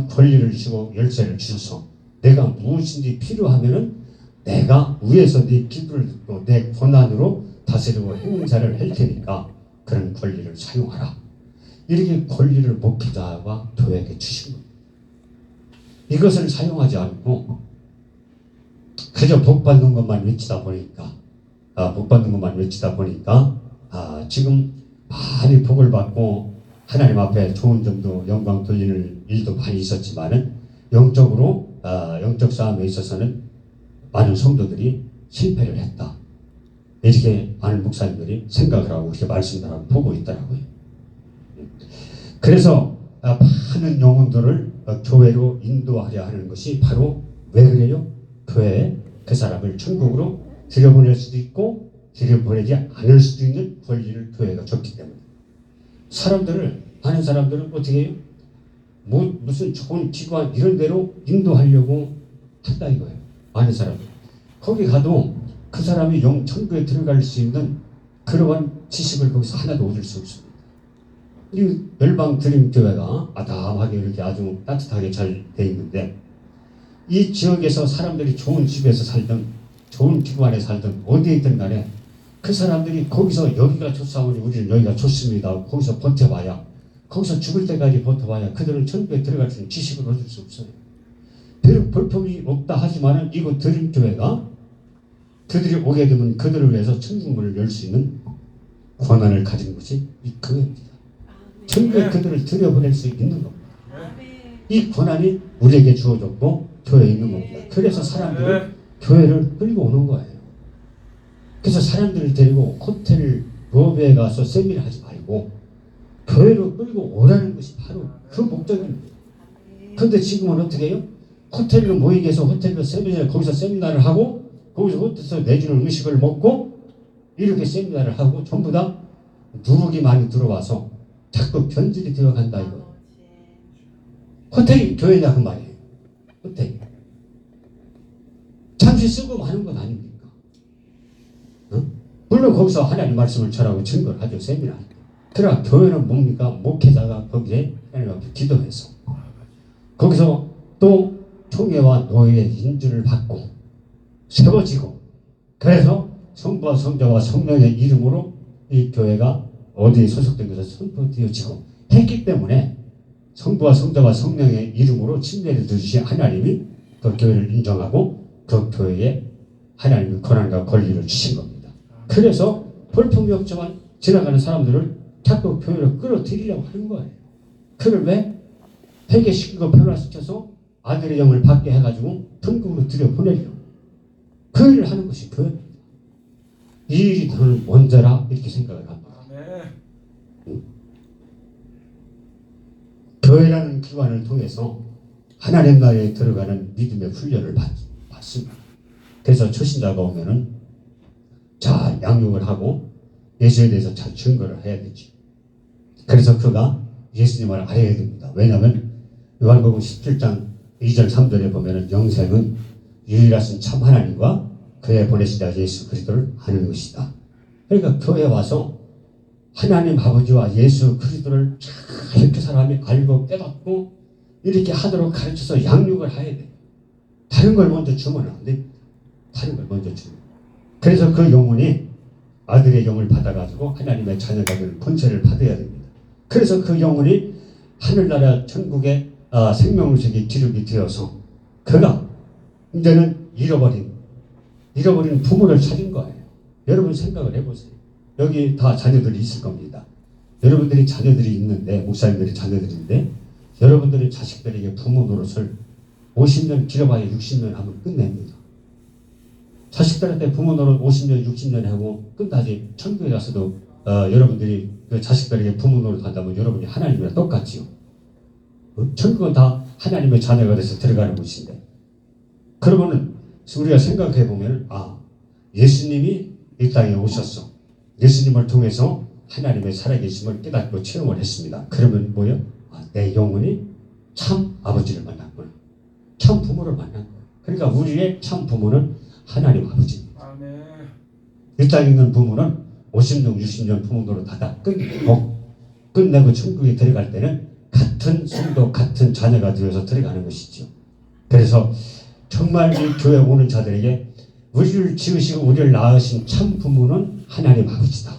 권리를 주시고 열쇠를 주셔서 내가 무엇인지 필요하면은 내가 위에서 네 기도를 듣고 내 권한으로 다스리고 행사를 할 테니까 그런 권리를 사용하라. 이렇게 권리를 목회자와 교회에게 주신 겁니다. 이것을 사용하지 않고 그저 복 받는 것만 외치다 보니까 복 받는 것만 외치다 보니까 지금 많이 복을 받고 하나님 앞에 좋은 점도 영광 돌리는 일도 많이 있었지만은 영적으로 영적 싸움에 있어서는 많은 성도들이 실패를 했다. 이렇게 많은 목사님들이 생각을 하고 이렇게 말씀을 하고 보고 있더라고요. 그래서 많은 영혼들을 교회로 인도하려 하는 것이 바로 왜 그래요? 교회에 그 사람을 천국으로 들여보낼 수도 있고 들여보내지 않을 수도 있는 권리를 교회가 줬기 때문에 많은 사람들은 어떻게 해요? 무슨 좋은 기관 이런 데로 인도하려고 한다 이거예요. 많은 사람들. 거기 가도 그 사람이 천국에 들어갈 수 있는 그러한 지식을 거기서 하나도 얻을 수 없습니다. 이 열방 드림교회가 아담하게 이렇게 아주 따뜻하게 잘 돼 있는데 이 지역에서 사람들이 좋은 집에서 살든 좋은 기관에 살든 어디에 있든 간에 그 사람들이 거기서 여기가 좋사오니 우리는 여기가 좋습니다. 거기서 버텨봐야 거기서 죽을 때까지 버텨봐야 그들은 천국에 들어갈 수 있는 지식을 얻을 수 없어요. 비록 볼품이 없다 하지만은 이곳 드림교회가 그들이 오게 되면 그들을 위해서 천국문을 열 수 있는 권한을 가진 것이 이 교회입니다. 천국에 그들을 들여보낼 수 있는 겁니다. 이 권한이 우리에게 주어졌고 교회에 있는 겁니다. 그래서 사람들은 교회를 끌고 오는 거예요. 그래서 사람들을 데리고 호텔 로비에 가서 세미나 하지 말고 교회로 끌고 오라는 것이 바로 그 목적입니다. 그런데 지금은 어떻게 해요? 호텔로 모이게 해서 호텔로 세미나 거기서 세미나를 하고 거기서 호텔에서 내주는 음식을 먹고 이렇게 세미나를 하고 전부 다 누룩이 많이 들어와서 자꾸 변질이 되어간다 이거. 호텔이 교회냐 그 말이에요. 호텔. 잠시 쓰고 마는 건 아닙니까? 물론 거기서 하나님 말씀을 전하고 증거를 하죠. 세미나. 그러나 교회는 뭡니까? 목회자가 거기에 하나님 앞에 기도해서 거기서 또 총회와 노예의 인주를 받고 세워지고 그래서 성부와 성자와 성령의 이름으로 이 교회가 어디에 소속된 것을 선포되어지고 했기 때문에 성부와 성자와 성령의 이름으로 침례를 주신 하나님이 그 교회를 인정하고 그 교회에 하나님의 권한과 권리를 주신 겁니다. 그래서 볼품이 없지만 지나가는 사람들을 자꾸 교회로 끌어들이려고 하는 거예요. 그걸 왜? 회개시키고 변화시켜서 아들의 영을 받게 해가지고 천국으로 들여보내려고 그 일을 하는 것이 교회입니다. 이 일이 저는 먼저라 이렇게 생각을 합니다. 교회라는 기관을 통해서 하나님 나라에 들어가는 믿음의 훈련을 받습니다. 그래서 초신자가 오면은 잘 양육을 하고 예수에 대해서 잘 증거를 해야 되지. 그래서 그가 예수님을 알아야 됩니다. 왜냐하면 요한복음 17장 2절 3절에 보면은 영생은 유일하신 참 하나님과 그의 보내신 자 예수 그리스도를 아는 것이다. 그러니까 교회에 와서 하나님 아버지와 예수 그리스도를 잘 이렇게 사람이 알고 깨닫고 이렇게 하도록 가르쳐서 양육을 해야 돼. 다른 걸 먼저 주면 안 돼. 다른 걸 먼저 주면. 그래서 그 영혼이 아들의 영을 받아가지고 하나님의 자녀가 되는 본체를 받아야 됩니다. 그래서 그 영혼이 하늘나라 천국의 생명의식이 기록이 되어서 그가 이제는 잃어버린 부모를 찾은 거예요. 여러분 생각을 해보세요. 여기 다 자녀들이 있을 겁니다. 여러분들이 자녀들이 있는데 목사님들이 자녀들인데 여러분들이 자식들에게 부모 노릇을 50년 길어봐야 60년 하면 끝냅니다. 자식들한테 부모 노릇 50년 60년 하고 끝나지 천국에 가서도 여러분들이 그 자식들에게 부모 노릇 한다면 여러분이 하나님이랑 똑같지요. 천국은 다 하나님의 자녀가 돼서 들어가는 곳인데 그러면은 우리가 생각해 보면 예수님이 이 땅에 오셨어. 예수님을 통해서 하나님의 살아계심을 깨닫고 체험을 했습니다. 그러면 뭐요? 내 영혼이 참 아버지를 만났구나. 참 부모를 만난 거야. 그러니까 우리의 참 부모는 하나님 아버지입니다. 이 땅에 있는 부모는 50년, 60년 부모 노릇 하다 끝내고 천국에 들어갈 때는 같은 성도, 같은 자녀가 되어서 들어가는 것이죠. 그래서 정말 이 교회 오는 자들에게 우리를 지으시고 우리를 낳으신 참 부모는 하나님 아버지다.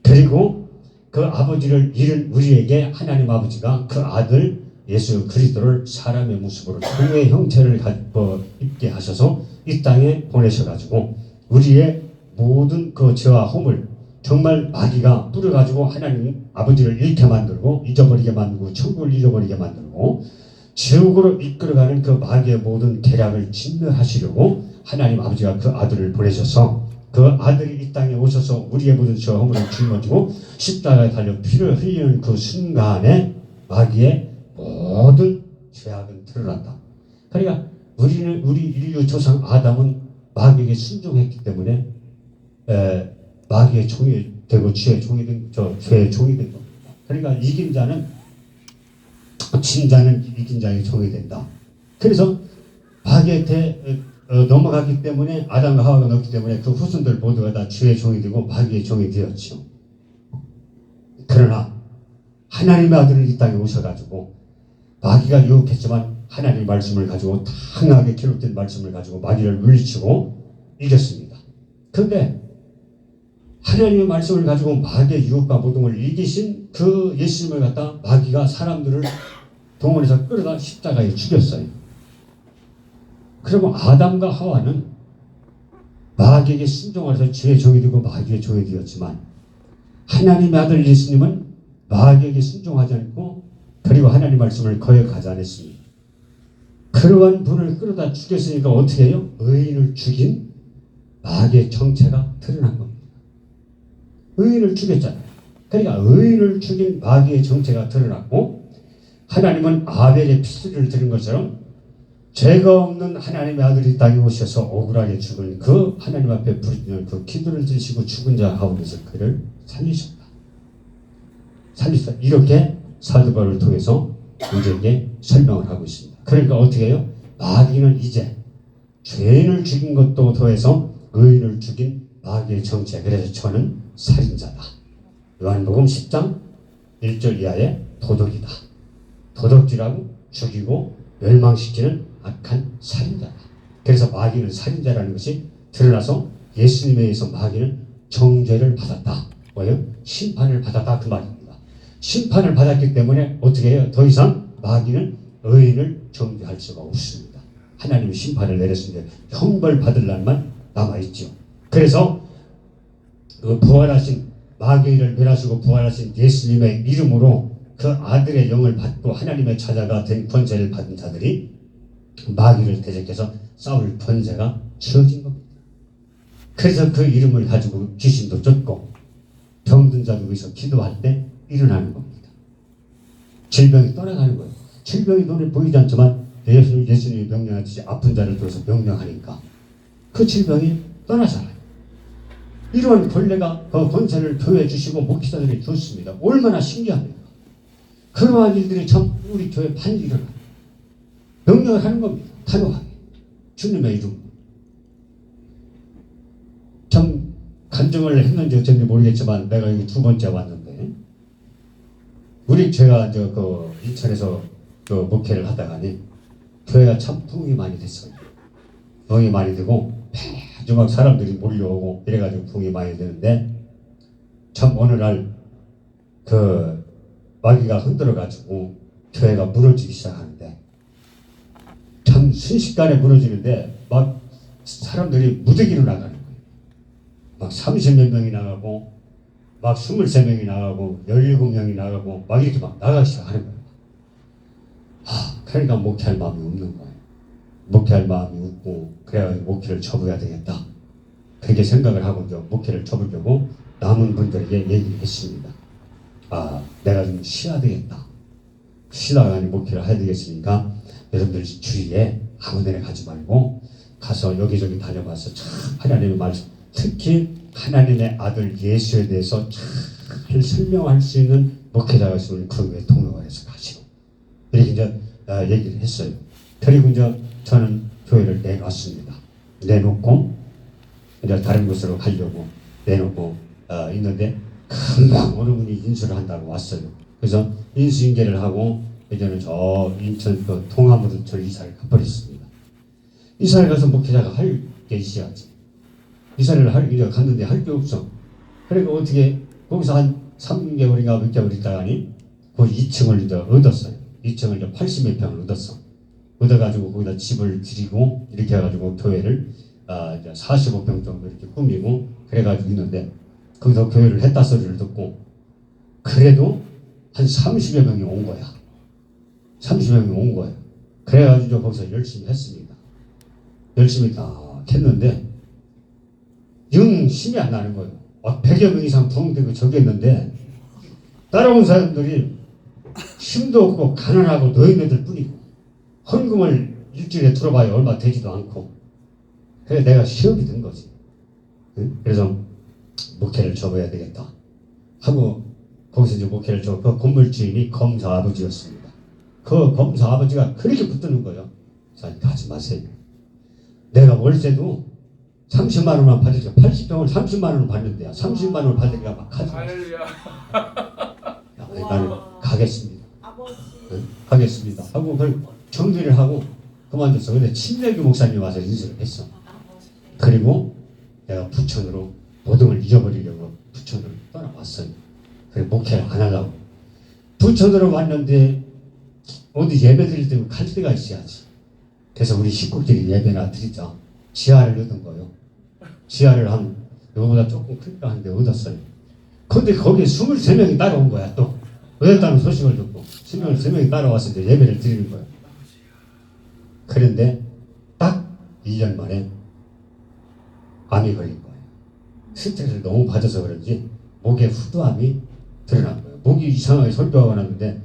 그리고 그 아버지를 잃은 우리에게 하나님 아버지가 그 아들 예수 그리스도를 사람의 모습으로 종의 형체를 갖고 입게 하셔서 이 땅에 보내셔가지고 우리의 모든 그 죄와 허물 정말 마귀가 뿌려가지고 하나님 아버지를 잃게 만들고 잊어버리게 만들고 천국을 잃어버리게 만들고 지옥으로 이끌어가는 그 마귀의 모든 계략을 진멸하시려고 하나님 아버지가 그 아들을 보내셔서 그 아들이 이 땅에 오셔서 우리의 모든 죄와 허물을 짊어지고 십자가에 달려 피를 흘리는 그 순간에 마귀의 모든 죄악은 드러난다. 그러니까 우리 인류 조상 아담은 마귀에게 순종했기 때문에 마귀의 종이 되고 죄의 종이 된 겁니다. 그러니까 이긴 자는 진 자는 이긴 자의 종이 된다. 그래서 마귀한테 넘어갔기 때문에 아담과 하와가 넣었기 때문에 그 후손들 모두가 다 죄의 종이 되고 마귀의 종이 되었죠. 그러나 하나님의 아들은 이 땅에 오셔가지고 마귀가 유혹했지만 하나님의 말씀을 가지고 당하게 기록된 말씀을 가지고 마귀를 물리치고 이겼습니다. 그런데 하나님의 말씀을 가지고 마귀의 유혹과 모동을 이기신 그 예수님을 갖다 마귀가 사람들을 동원해서 끌어다 십자가에 죽였어요. 그리고 아담과 하와는 마귀에게 순종해서 죄의 종이 되고 마귀의 종이 되었지만 하나님의 아들 예수님은 마귀에게 순종하지 않고 그리고 하나님 말씀을 거역하지 않았습니다. 그러한 분을 끌어다 죽였으니까 어떻게 해요? 의인을 죽인 마귀의 정체가 드러난 겁니다. 의인을 죽였잖아요. 그러니까 의인을 죽인 마귀의 정체가 드러났고 하나님은 아벨의 피를 드린 것처럼 죄가 없는 하나님의 아들이 땅에 오셔서 억울하게 죽은 그 하나님 앞에 부르짖는 그 기도를 들으시고 죽은 자 가운데서 그를 살리셨다. 이렇게 사도 바울을 통해서 우리에게 설명을 하고 있습니다. 그러니까 어떻게 해요? 마귀는 이제 죄인을 죽인 것도 더해서 의인을 죽인 마귀의 정체. 그래서 저는 살인자다. 요한복음 10장 1절 이하의 도덕이다. 도덕질하고 죽이고 멸망시키는 악한 살인자다. 그래서 마귀는 살인자라는 것이 드러나서 예수님에 의해서 마귀는 정죄를 받았다. 뭐예요? 심판을 받았다 그 말입니다. 심판을 받았기 때문에 어떻게 해요? 더 이상 마귀는 의인을 정죄할 수가 없습니다. 하나님이 심판을 내렸는데 형벌 받으려는 만 남아있죠. 그래서 그 부활하신 마귀를 멸하시고 부활하신 예수님의 이름으로 그 아들의 영을 받고 하나님의 자녀가 된 권세를 받은 자들이 마귀를 대적해서 싸울 권세가 주어진 겁니다. 그래서 그 이름을 가지고 귀신도 쫓고 병든 자들 위해서 기도할 때 일어나는 겁니다. 질병이 떠나가는 거예요. 질병이 눈에 보이지 않지만 예수님이 명령하듯이 아픈 자를 들어서 명령하니까 그 질병이 떠나잖아요. 이러한 권례가 그 권세를 교회에 주시고 목회자들이 줬습니다. 얼마나 신기합니까? 그러한 일들이 참 우리 교회에 많이 일어나요. 명령을 하는 겁니다. 단호하게. 주님의 이름. 참 간증을 했는지 어쩐지 모르겠지만 내가 여기 두 번째 왔는데 제가 인천에서 그 목회를 하다가니 교회가 참 부흥이 많이 됐어요. 부흥이 많이 되고 매주 막 사람들이 몰려오고 이래가지고 부흥이 많이 되는데 참 어느 날 그 마귀가 흔들어가지고 교회가 무너지기 시작하는데 참 순식간에 무너지는데 막 사람들이 무더기로 나가는 거예요. 막 30몇 명이 나가고 막 23명이 나가고 17명이 나가고 막 이렇게 막 나가기 시작하는 거예요. 그러니까 목회할 마음이 없는 거예요. 목회할 마음이 없고 그래가지고 목회를 접어야 되겠다. 그렇게 생각을 하고 이제 목회를 접으려고 남은 분들에게 얘기를 했습니다. 내가 좀 쉬어야 되겠다. 쉬다가 목회를 해야 되겠으니까 여러분들 주위에 아무 데나 가지 말고 가서 여기저기 다녀봐서 참 하나님의 말씀, 특히 하나님의 아들 예수에 대해서 잘 설명할 수 있는 목회자가 있으면 그 교회 통역을 해서 가시고 이렇게 이제 얘기를 했어요. 그리고 이제 저는 교회를 내놨습니다. 내놓고 이제 다른 곳으로 가려고 내놓고 있는데 금방 어느 분이 인수를 한다고 왔어요. 그래서 인수인계를 하고 이제는 저 인천 그 동암으로 저 이사를 가버렸습니다. 이사를 가서 목회자가 할 게 있어야지. 이사를 이제 갔는데 할 게 없어. 그러니까 어떻게 거기서 한 3개월인가 몇 개월 있다가니 그 2층을 이제 얻었어요. 2층을 이제 80몇 평을 얻었어. 얻어가지고 거기다 집을 들이고 이렇게 해가지고 교회를 이제 45평 정도 이렇게 꾸미고 그래가지고 있는데 거기서 교회를 했다 소리를 듣고 그래도 한 30여 명이 온 거야. 30여 명이 온 거예요. 그래가지고 거기서 열심히 했습니다. 열심히 딱 했는데 영 힘이 안 나는 거예요. 100여 명 이상 부흥되고 저기 했는데 따라온 사람들이 힘도 없고 가난하고 노인네들 뿐이고 헌금을 일주일에 들어봐야 얼마 되지도 않고 그래서 내가 시험이 든 거지. 응? 그래서 목회를 접어야 되겠다 하고 거기서 이제 목회를 접고 그 건물 주인이 검사 아버지였습니다. 그 검사 아버지가 그렇게 붙드는 거예요. 자, 하지 마세요. 내가 월세도 30만 원만 받으니까 80평을 30만 원을 받는데요. 30만 원을 받으니까 막 하지 마세요. 할렐루야. 나는 가겠습니다. 아버지. 응? 가겠습니다 하고 그걸 정리를 하고 그만뒀어. 근데 친내교 목사님이 와서 인수를 했어. 그리고 내가 부천으로 모든 걸 잊어버리려고 부천으로 떠나왔어요. 그래 목회를 안 하려고 부천으로 왔는데 어디 예배 드릴 때 갈 데가 있어야지. 그래서 우리 식구들이 예배나 드리자 지하를 얻은 거예요. 지하를 한 이거보다 조금 크니까 한데 얻었어요. 근데 거기에 23명이 따라온 거야. 또 얻었다는 소식을 듣고 23명이 따라와서 이제 예배를 드리는 거예요. 그런데 딱 1년 만에 암이 걸린 거예요. 스트레스를 너무 받아서 그런지 목에 후두암이 드러난 거예요. 목이 이상하게 설교하고 났는데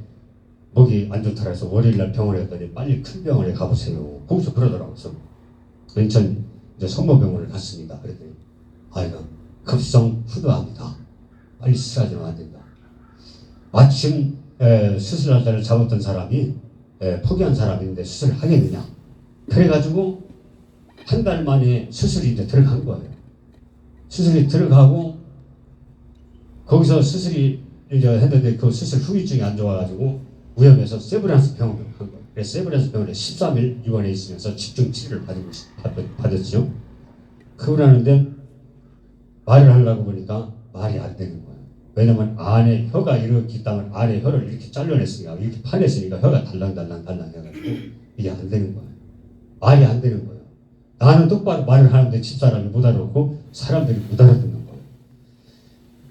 목이 안 좋다고 해서 월요일날 병원에 갔더니 빨리 큰 병원에 가보세요. 거기서 그러더라고요. 그래서 맨 이제 성모병원을 갔습니다. 그랬더니 아이가 급성 후두암이다. 빨리 수술하지는 안 된다. 마침 수술할 때를 잡았던 사람이 포기한 사람인데 수술을 하겠느냐. 그래가지고 한 달 만에 수술이 이제 들어간 거예요. 수술이 들어가고 거기서 수술이 이제 했는데 그 수술 후유증이 안 좋아가지고 위험해서 세브란스 병원을 간 거예요. 그래서 세브란스 병원에 13일 입원해 있으면서 집중 치료를 받았죠. 그걸 하는데 말을 하려고 보니까 말이 안 되는 거예요. 왜냐면 안에 혀가 이렇게 있다면 안에 혀를 이렇게 잘라냈으니까 이렇게 파냈으니까 혀가 달랑달랑 해가지고 이게 안 되는 거예요. 말이 안 되는 거예요. 나는 똑바로 말을 하는데 집사람이 못 알아듣고 사람들이 못 알아듣는 거예요.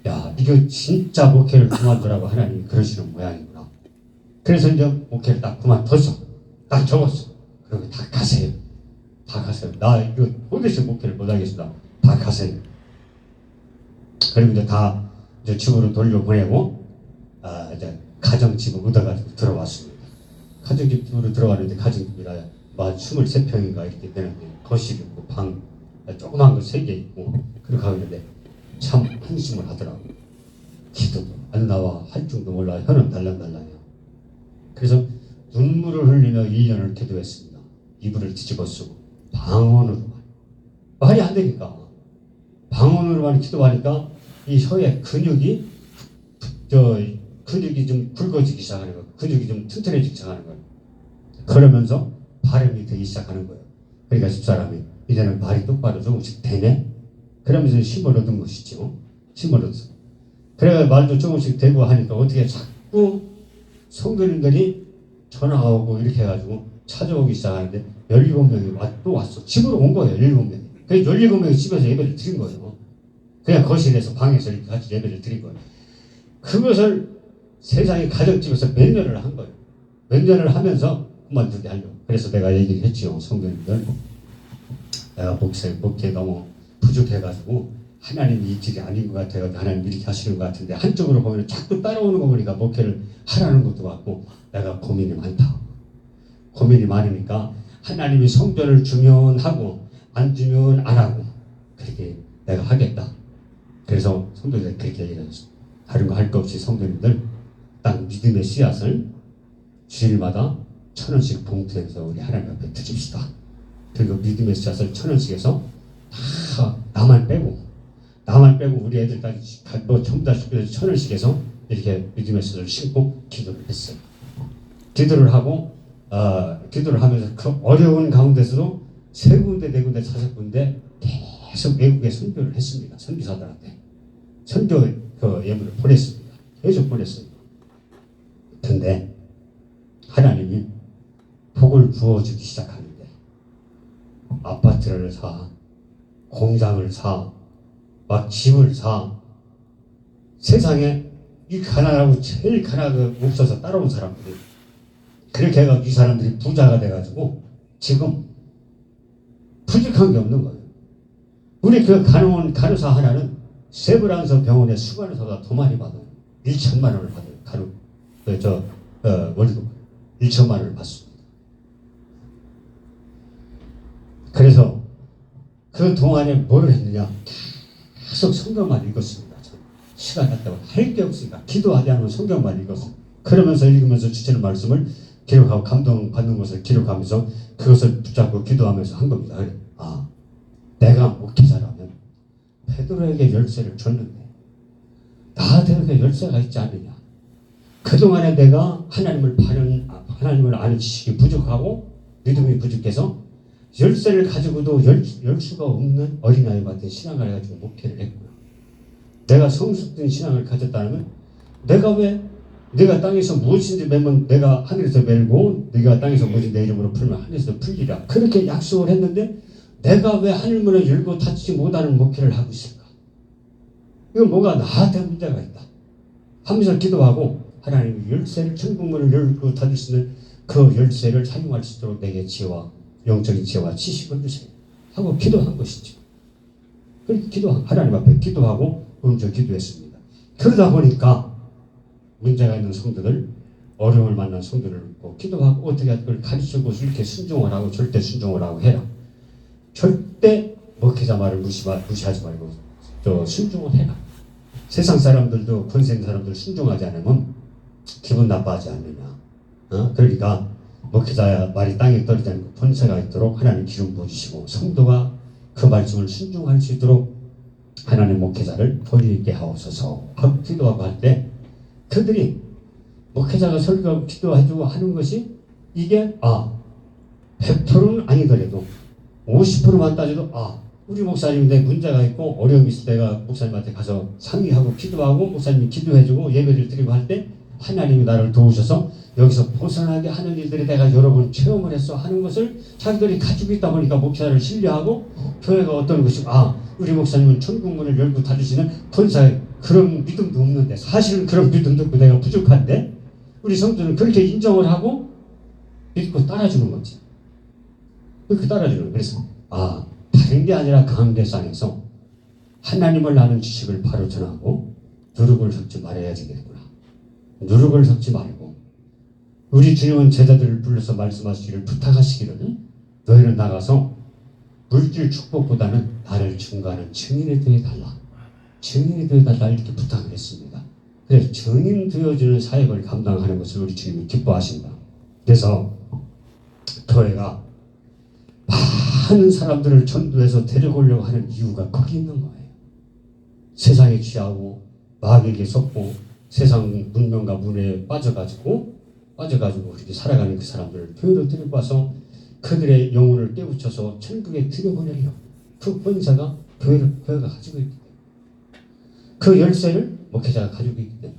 야, 이거 진짜 목회를 그만두라고 하나님이 그러시는 모양이구나. 그래서 이제 목회를 딱 그만뒀어. 딱 적었어. 그리고 다 가세요. 다 가세요. 나 이거 도대체 목회를 못 하겠습니다. 다 가세요. 그리고 이제 다 이제 집으로 돌려보내고 이제 가정집을 얻어가지고 들어왔습니다. 가정집으로 들어가는데 가정집이라 23평인가 이렇게 되는데 거실 있고 방 조그만 거 3개 있고 그렇게 하고 있는데 참 한심을 하더라고. 기도도 안 나와 할 줄도 몰라. 혀는 달랑달랑해요. 그래서 눈물을 흘리며 1년을 기도했습니다. 이불을 뒤집어 쓰고 방언으로만 말이 안 되니까 방언으로만 기도하니까 이 혀의 근육이 좀 굵어지기 시작하는 거예요. 근육이 좀 튼튼해지기 시작하는 거예요. 그러면서 발음이 되기 시작하는 거예요. 그러니까 집사람이 이제는 말이 똑바로 조금씩 되네. 그러면서 힘을 얻은 것이죠. 힘을 얻었어. 그래서 말도 조금씩 되고 하니까 어떻게 자꾸 성도님들이 전화가 오고 이렇게 해가지고 찾아오기 시작하는데 17명이 또 왔어. 집으로 온 거예요. 17명이. 그래서 17명이 집에서 예배를 드린 거예요. 그냥 거실에서 방에서 이렇게 같이 예배를 드린 거예요. 그것을 세상의 가정집에서 몇 년을 한 거예요. 몇 년을 하면서 그만두게 하려고. 그래서 내가 얘기를 했지요. 성도님들. 내가 목회 너무 부족해가지고 하나님이 이 길이 아닌 것 같아요. 하나님 이렇게 하시는 것 같은데 한쪽으로 보면 자꾸 따라오는 거 보니까 목회를 하라는 것도 같고 내가 고민이 많다. 고민이 많으니까 하나님이 성전을 주면 하고 안 주면 안 하고 그렇게 내가 하겠다. 그래서 성도들 그렇게 얘기를 했어요. 다른 거 할 거 없이 성도님들 딱 믿음의 씨앗을 주일마다 1,000원씩 봉투해서 우리 하나님 앞에 드립시다. 그리고 믿음의 씨앗을 1,000원씩 해서 다 나만 빼고 우리 애들까지 뭐 전부 다 1,000원씩 해서 이렇게 믿음의 씨앗을 심고 기도를 했어요. 기도를 하고 기도를 하면서 그 어려운 가운데서도 3군데 4군데 5군데 계속 외국에 선교를 했습니다. 선교사들한테 선교 그 예물을 보냈습니다. 계속 보냈습니다. 근데 하나님이 복을 부어주기 시작하는데 아파트를 사, 공장을 사, 막 집을 사. 세상에 이 가난하고 제일 가난하고 없어서 따라온 사람들이 그렇게 해가지고 이 사람들이 부자가 돼가지고 지금 부족한 게 없는 거예요. 우리 그 간호사 하나는 세브란스 병원에 수간호사가 더 많이 받아요. 1천만 원을 받아요. 월급 1천만 원을 받습니다. 그래서 그 동안에 뭘 했느냐? 계속 성경만 읽었습니다. 시간 날 때마다 할 게 없으니까 기도하지 않으면 성경만 읽었어요. 그러면서 읽으면서 주시는 말씀을 기록하고 감동받는 것을 기록하면서 그것을 붙잡고 기도하면서 한 겁니다. 그래. 아, 내가 목회자라면 베드로에게 열쇠를 줬는데 나한테는 열쇠가 있지 않느냐. 그동안에 내가 하나님을 아는 지식이 부족하고 믿음이 부족해서 열쇠를 가지고도 열 수가 없는 어린아이한테 신앙을 해가지고 목회를 했구나. 내가 성숙된 신앙을 가졌다면 내가 땅에서 무엇인지 매면 내가 하늘에서 멜고 네가 땅에서 무엇인지 내 이름으로 풀면 하늘에서 풀리라. 그렇게 약속을 했는데 내가 왜 하늘문을 열고 닫지 못하는 목회를 하고 있을까? 이건 뭐가 나한테 문제가 있다 하면서 기도하고 하나님이 열쇠를 천국문을 열고 닫을 수 있는 그 열쇠를 사용할 수 있도록 내게 지혜와 영적인 지혜와 지식을 주세요 하고 기도한 것이죠. 그렇게 하나님 앞에 기도하고 먼저 기도했습니다. 그러다 보니까 문제가 있는 성도들, 어려움을 만난 성도들을 묻고 기도하고 어떻게 그걸 가르치고 이렇게 순종을 하고 절대 순종을 하고 해라. 절대 목회자 말을 무시하지 말고 또 순종을 해라. 세상 사람들도 권세 사람들 순종하지 않으면 기분 나빠하지 않느냐. 그러니까 목회자 말이 땅에 떨어지지 않고 권세가 있도록 하나님 기름 부어주시고 성도가 그 말씀을 순종할 수 있도록 하나님 목회자를 도리있게 하옵소서 하고 기도하고 할 때 그들이 목회자가 설교하고 기도해주고 하는 것이 이게 100%는 아니더라도 50%만 따져도 우리 목사님인데 문제가 있고 어려움이 있을 때가 목사님한테 가서 상의하고 기도하고 목사님이 기도해주고 예배를 드리고 할 때 하나님이 나를 도우셔서 여기서 벗어나게 하는 일들이 내가 여러 번 체험을 했어 하는 것을 자기들이 가지고 있다 보니까 목사를 신뢰하고 교회가 어떤 것이 우리 목사님은 천국문을 열고 닫으시는 권사에 그런 믿음도 없는데 사실은 그런 믿음도 없고 내가 부족한데 우리 성도는 그렇게 인정을 하고 믿고 따라주는 거지. 그렇게 따라주는 거예요. 그래서 다른 게 아니라 강대상에서 하나님을 아는 지식을 바로 전하고 누룩을 섞지 말아야 되겠구나. 누룩을 섞지 말고 우리 주님은 제자들을 불러서 말씀하시기를 부탁하시기를 너희는 나가서 물질 축복보다는 나를 증거하는 증인이 되어달라. 증인이 되어달라 이렇게 부탁을 했습니다. 그래서 증인 되어주는 사역을 감당하는 것을 우리 주님이 기뻐하신다. 그래서 교회가 많은 사람들을 전도해서 데려오려고 하는 이유가 거기 있는 거예요. 세상에 취하고 마귀에게 속고 세상 문명과 문화에 빠져가지고 그렇게 살아가는 그 사람들을 교회로 데리고 와서 그들의 영혼을 깨우쳐서 천국에 들여보내려 그 권세가 교회가 가지고 있기 때문에 그 열쇠를 목회자가 가지고 있기 때문에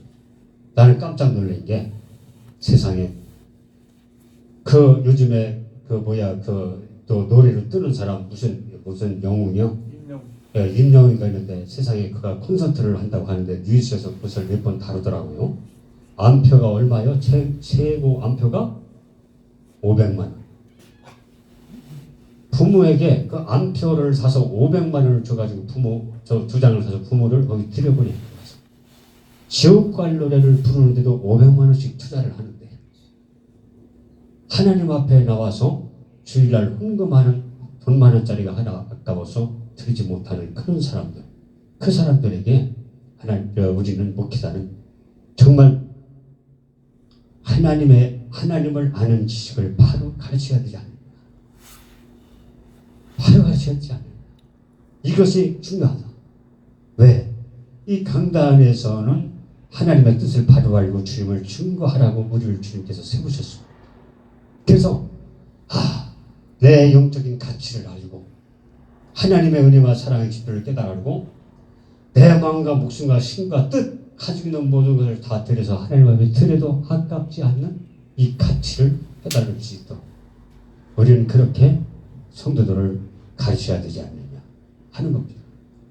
나는 깜짝 놀란 게 세상에 요즘에 또 노래로 뜨는 사람 무슨 영웅이요? 임영웅이가 있는데 세상에 그가 콘서트를 한다고 하는데 뉴스에서 그것을 몇 번 다루더라고요. 암표가 얼마요? 최고 암표가 500만 원. 부모에게 그 암표를 사서 500만 원을 줘가지고 저 2장을 사서 부모를 거기 들여보내는 거예요. 지옥갈 노래를 부르는데도 500만 원씩 투자를 하는데 하나님 앞에 나와서 주일날 헌금하는 돈 만 원짜리가 하나 아까워서 드리지 못하는 그런 사람들, 그 사람들에게 우리는 목회자는 정말 하나님을 아는 지식을 바로 가르쳐야 되지 않느냐. 바로 가르쳐야 되지 않느냐. 이것이 중요하다. 왜? 이 강단에서는 하나님의 뜻을 바로 알고 주님을 증거하라고 우리를 주님께서 세우셨습니다. 그래서 내 영적인 가치를 알고 하나님의 은혜와 사랑의 깊이를 깨달고 내 마음과 목숨과 힘과 뜻 가지고 있는 모든 것을 다 들여서 하나님 앞에 드려도 아깝지 않는 이 가치를 깨달을 수 있도록 우리는 그렇게 성도들을 가르쳐야 되지 않느냐 하는 겁니다.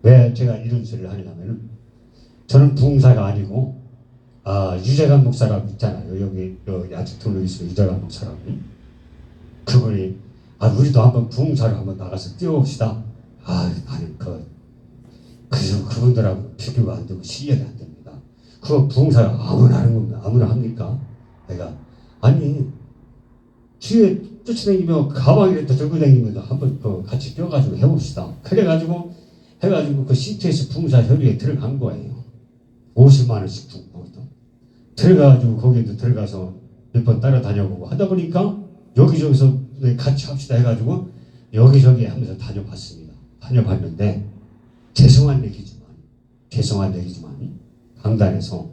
왜 제가 이런 소리를 하냐면은 저는 부흥사가 아니고 유재관 목사라고 있잖아요. 여기 아직 등록이 있어요. 유재관 목사라고. 그분이 우리도 한번 부흥사로 한번 나가서 뛰어봅시다. 나는 그분들하고 비교가 안 되고 실력이 안 됩니다. 그거 부흥사가 아무나 하는 겁니다. 아무나 합니까? 내가 아니 뒤에 쫓아다니며 가방이라도 들고 다니면서 한번 같이 뛰어가지고 해봅시다. 그래가지고 해가지고 그 CTS 부흥사 협의회에 들어간 거예요. 50만 원씩 주고 들어가가지고 거기도 들어가서 몇 번 따라다녀보고 하다 보니까 여기저기서 같이 합시다 해가지고 여기저기 하면서 다녀봤습니다. 다녀봤는데 죄송한 얘기지만 강단에서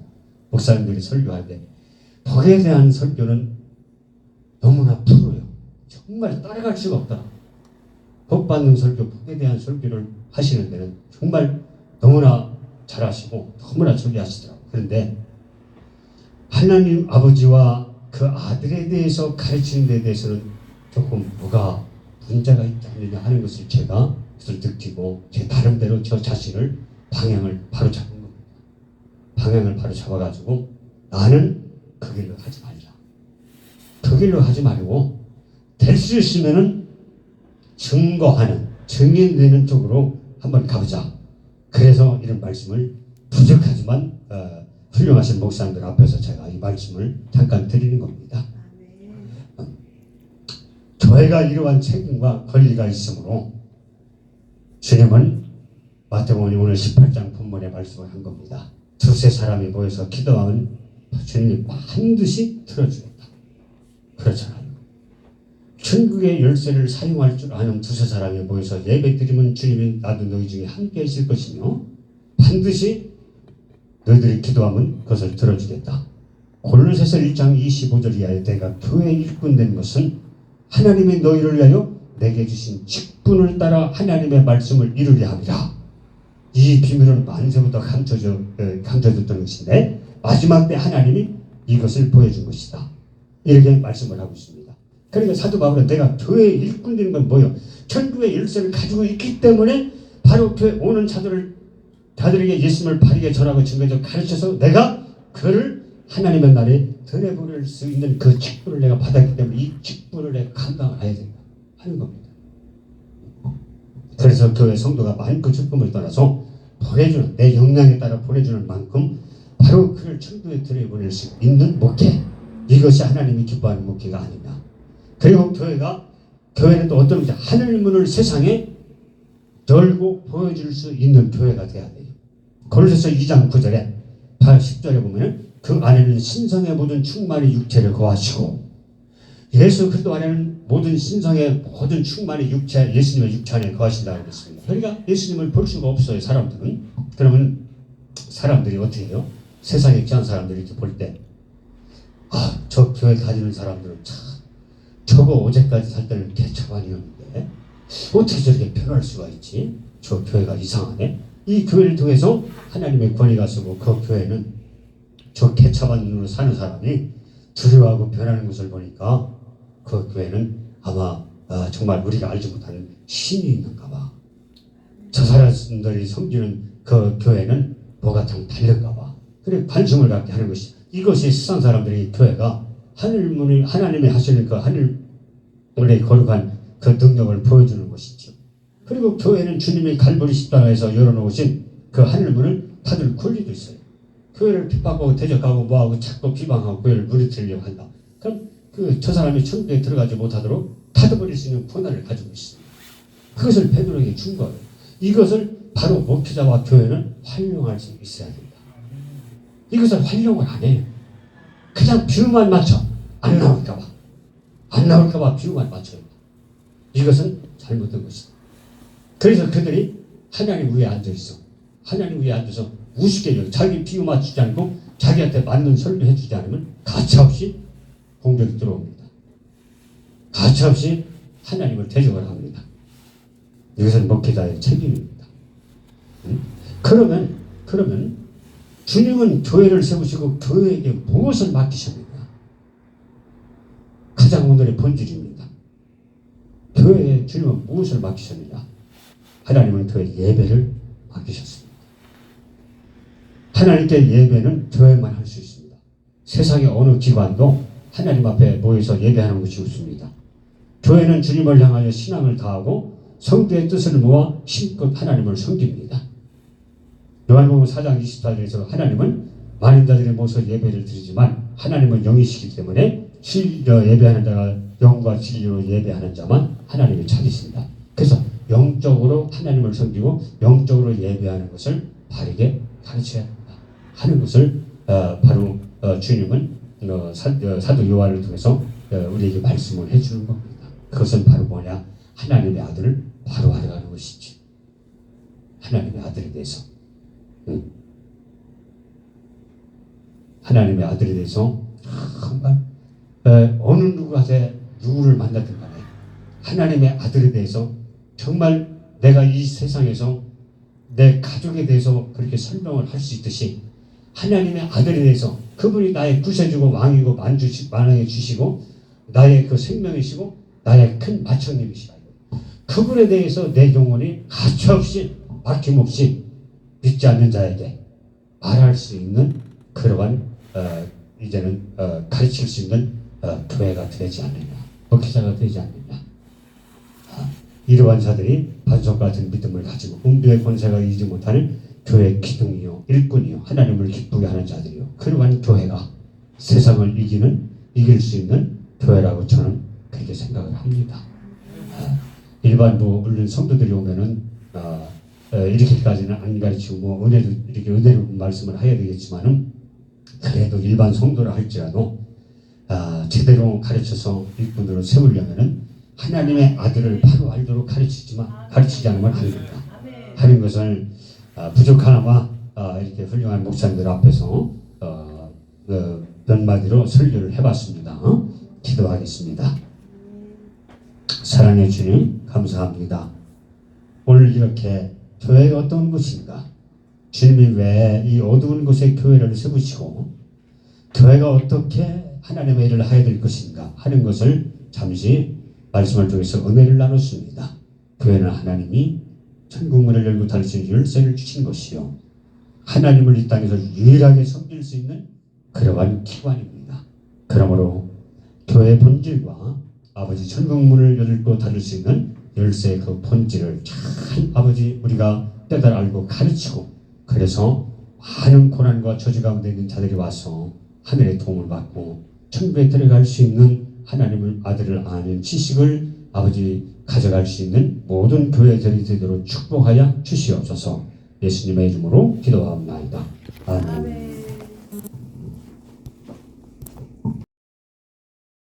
목사님들이 설교할 때 복에 대한 설교는 너무나 프로요. 정말 따라갈 수가 없다. 복 받는 설교, 복에 대한 설교를 하시는 데는 정말 너무나 잘하시고 너무나 존귀하시더라고요. 그런데 하나님 아버지와 그 아들에 대해서 가르치는 데 대해서는 조금 뭐가 문제가 있지 않느냐 하는 것을 제가 그것을 느끼고 제 나름대로 저 자신을 방향을 바로 잡은 겁니다. 방향을 바로 잡아가지고 나는 그 길로 하지 말자. 그 길로 하지 말고 될 수 있으면은 증거하는 증인되는 쪽으로 한번 가보자. 그래서 이런 말씀을 부족하지만 훌륭하신 목사님들 앞에서 제가 이 말씀을 잠깐 드리는 겁니다. 저희가 이러한 책임과 권리가 있으므로 주님은 마태복음 오늘 18장 본문의 말씀을 한 겁니다. 두세 사람이 모여서 기도하면 주님이 반드시 들어주겠다. 그렇잖아요. 천국의 열쇠를 사용할 줄 아는 두세 사람이 모여서 예배드리면 주님이 나도 너희 중에 함께 있을 것이며 반드시 너희들이 기도하면 그것을 들어주겠다. 골로새서 1장 25절 이하에 내가 교회 일꾼 된 것은 하나님이 너희를 위하여 내게 주신 직분을 따라 하나님의 말씀을 이루게 합니다. 이 비밀은 만세부터 감춰졌던 것인데 마지막 때 하나님이 이것을 보여준 것이다. 이렇게 말씀을 하고 있습니다. 그러니까 사도 바울은 내가 교회 일꾼 되는 건 뭐예요? 천국의 열쇠를 가지고 있기 때문에 바로 교회 오는 자들에게 예수님을 바르게 전하고 증거해서 가르쳐서 내가 그를 하나님의 나라에 드려버릴 수 있는 그 직분을 내가 받았기 때문에 이 직분을 내가 감당을 해야 된다 하는 겁니다. 그래서 교회 성도가 많고 직분을 떠나서 보내주는 내 역량에 따라 보내주는 만큼 바로 그를 천국에 들여보낼 수 있는 목회, 이것이 하나님이 기뻐하는 목회가 아니냐. 그리고 교회는 또 어떤 문제, 하늘문을 세상에 열고 보여줄 수 있는 교회가 돼야 돼요. 골로새서 2장 9절에 10절에 보면 그 안에는 신성의 모든 충만의 육체를 거하시고 예수 그리스도 안에는 모든 신성의 모든 충만의 육체, 예수님의 육체 안에 거하신다고 했습니다. 그러니까 예수님을 볼 수가 없어요, 사람들은. 그러면 사람들이 어떻게 해요? 세상에 귀한 사람들이 이렇게 볼 때 저 교회 다니는 사람들은 참 저거 어제까지 살 때는 개차반이었는데 어떻게 저렇게 변할 수가 있지? 저 교회가 이상하네. 이 교회를 통해서 하나님의 권위가 쓰고 그 교회는 저 개차반으로 사는 사람이 두려워하고 변하는 것을 보니까 그 교회는 아마 정말 우리가 알지 못하는 신이 있는가 봐. 저 사람들이 섬기는 그 교회는 뭐가 좀 다른가 봐. 그래 관심을 갖게 하는 것이, 이것이 세상 사람들이 교회가 하늘문을 하나님이 하시는 그 하늘문에 거룩한 그 능력을 보여주는 것이죠. 그리고 교회는 주님이 갈보리 십자가에서 열어놓으신 그 하늘문을 닫을 권리도 있어요. 교회를 핍박하고 대적하고 뭐하고 자꾸 비방하고 교회를 무너뜨리려고 한다. 그럼 저 사람이 천국에 들어가지 못하도록 닫아버릴 수 있는 권한을 가지고 있습니다. 그것을 베드로에게 준 거예요. 이것을 바로 목회자와 교회는 활용할 수 있어야 된다. 이것을 활용을 안 해요. 그냥 뷰만 맞춰. 안 나올까봐 뷰만 맞춰요. 이것은 잘못된 것이다. 그래서 그들이 하나님 위에 앉아있어. 하나님 위에 앉아서 우습게 여겨. 자기 비유 맞추지 않고 자기한테 맞는 설교 해주지 않으면 가차없이 공격이 들어옵니다. 가차없이 하나님을 대적을 합니다. 이것은 목회자의 책임입니다. 그러면 주님은 교회를 세우시고 교회에게 무엇을 맡기십니까? 가장 오늘의 본질입니다. 교회에 주님은 무엇을 맡기셨느냐? 하나님은 교회 예배를 맡기셨습니다. 하나님께 예배는 교회만 할 수 있습니다. 세상의 어느 기관도 하나님 앞에 모여서 예배하는 것이 없습니다. 교회는 주님을 향하여 신앙을 다하고 성도의 뜻을 모아 힘껏 하나님을 섬깁니다. 요한복음 4장 24절에서 하나님은 많은 자들이 모여서 예배를 드리지만 하나님은 영이시기 때문에 예배하는 자가 영과 진리로 예배하는 자만 하나님이 찾으신다. 그래서 영적으로 하나님을 섬기고 영적으로 예배하는 것을 바르게 가르쳐야 한다 하는 것을 바로 주님은 사도 요한을 통해서 우리에게 말씀을 해주는 겁니다. 그것은 바로 뭐냐? 하나님의 아들을 바로 알아가는 것이지. 하나님의 아들에 대해서 하나님의 아들에 대해서 정말 어느 누구한테 누구를 만났든 간에 하나님의 아들에 대해서 정말 내가 이 세상에서 내 가족에 대해서 그렇게 설명을 할 수 있듯이 하나님의 아들에 대해서 그분이 나의 구세주고 왕이고 만왕에 주시고 나의 그 생명이시고 나의 큰 마청님이시다. 그분에 대해서 내 영혼이 가차없이 막힘없이 믿지 않는 자에게 말할 수 있는 그러한 이제는 가르칠 수 있는 교회가 되지 않느냐, 목회자가 되지 않느냐. 이러한 자들이 반석 같은 믿음을 가지고 음부의 권세가 이기지 못하는 교회의 기둥이요 일꾼이요 하나님을 기쁘게 하는 자들이요 그러한 교회가 세상을 이길 수 있는 교회라고 저는 그렇게 생각을 합니다. 일반부 물론 성도들이 오면은 이렇게까지는 안 가르치고 뭐 은혜도 이렇게 은혜로 말씀을 해야 되겠지만은 그래도 일반 성도라 할지라도 제대로 가르쳐서 일꾼으로 세우려면은 하나님의 아들을 바로 알도록 가르치지 않으면 안 됩니다. 하는 것을 부족하나마 이렇게 훌륭한 목사님들 앞에서 몇 마디로 설교를 해봤습니다. 기도하겠습니다. 사랑해 주님 감사합니다. 오늘 이렇게 교회가 어떤 곳인가, 주님이 왜 이 어두운 곳에 교회를 세우시고 교회가 어떻게 하나님의 일을 해야 될 것인가 하는 것을 잠시 말씀을 통해서 은혜를 나눴습니다. 교회는 하나님이 천국문을 열고 닫을 수 있는 열쇠를 주신 것이요 하나님을 이 땅에서 유일하게 섬길 수 있는 그러한 기관입니다. 그러므로 교회의 본질과 아버지 천국문을 열고 닫을 수 있는 열쇠의 그 본질을 잘 아버지 우리가 깨달아 알고 가르치고, 그래서 많은 고난과 저주 가운데 있는 자들이 와서 하늘의 도움을 받고 천국에 들어갈 수 있는 하나님을 아들을 아는 지식을 아버지 가져갈 수 있는 모든 교회들이 되도록 축복하여 주시옵소서. 예수님의 이름으로 기도합니다. 아멘.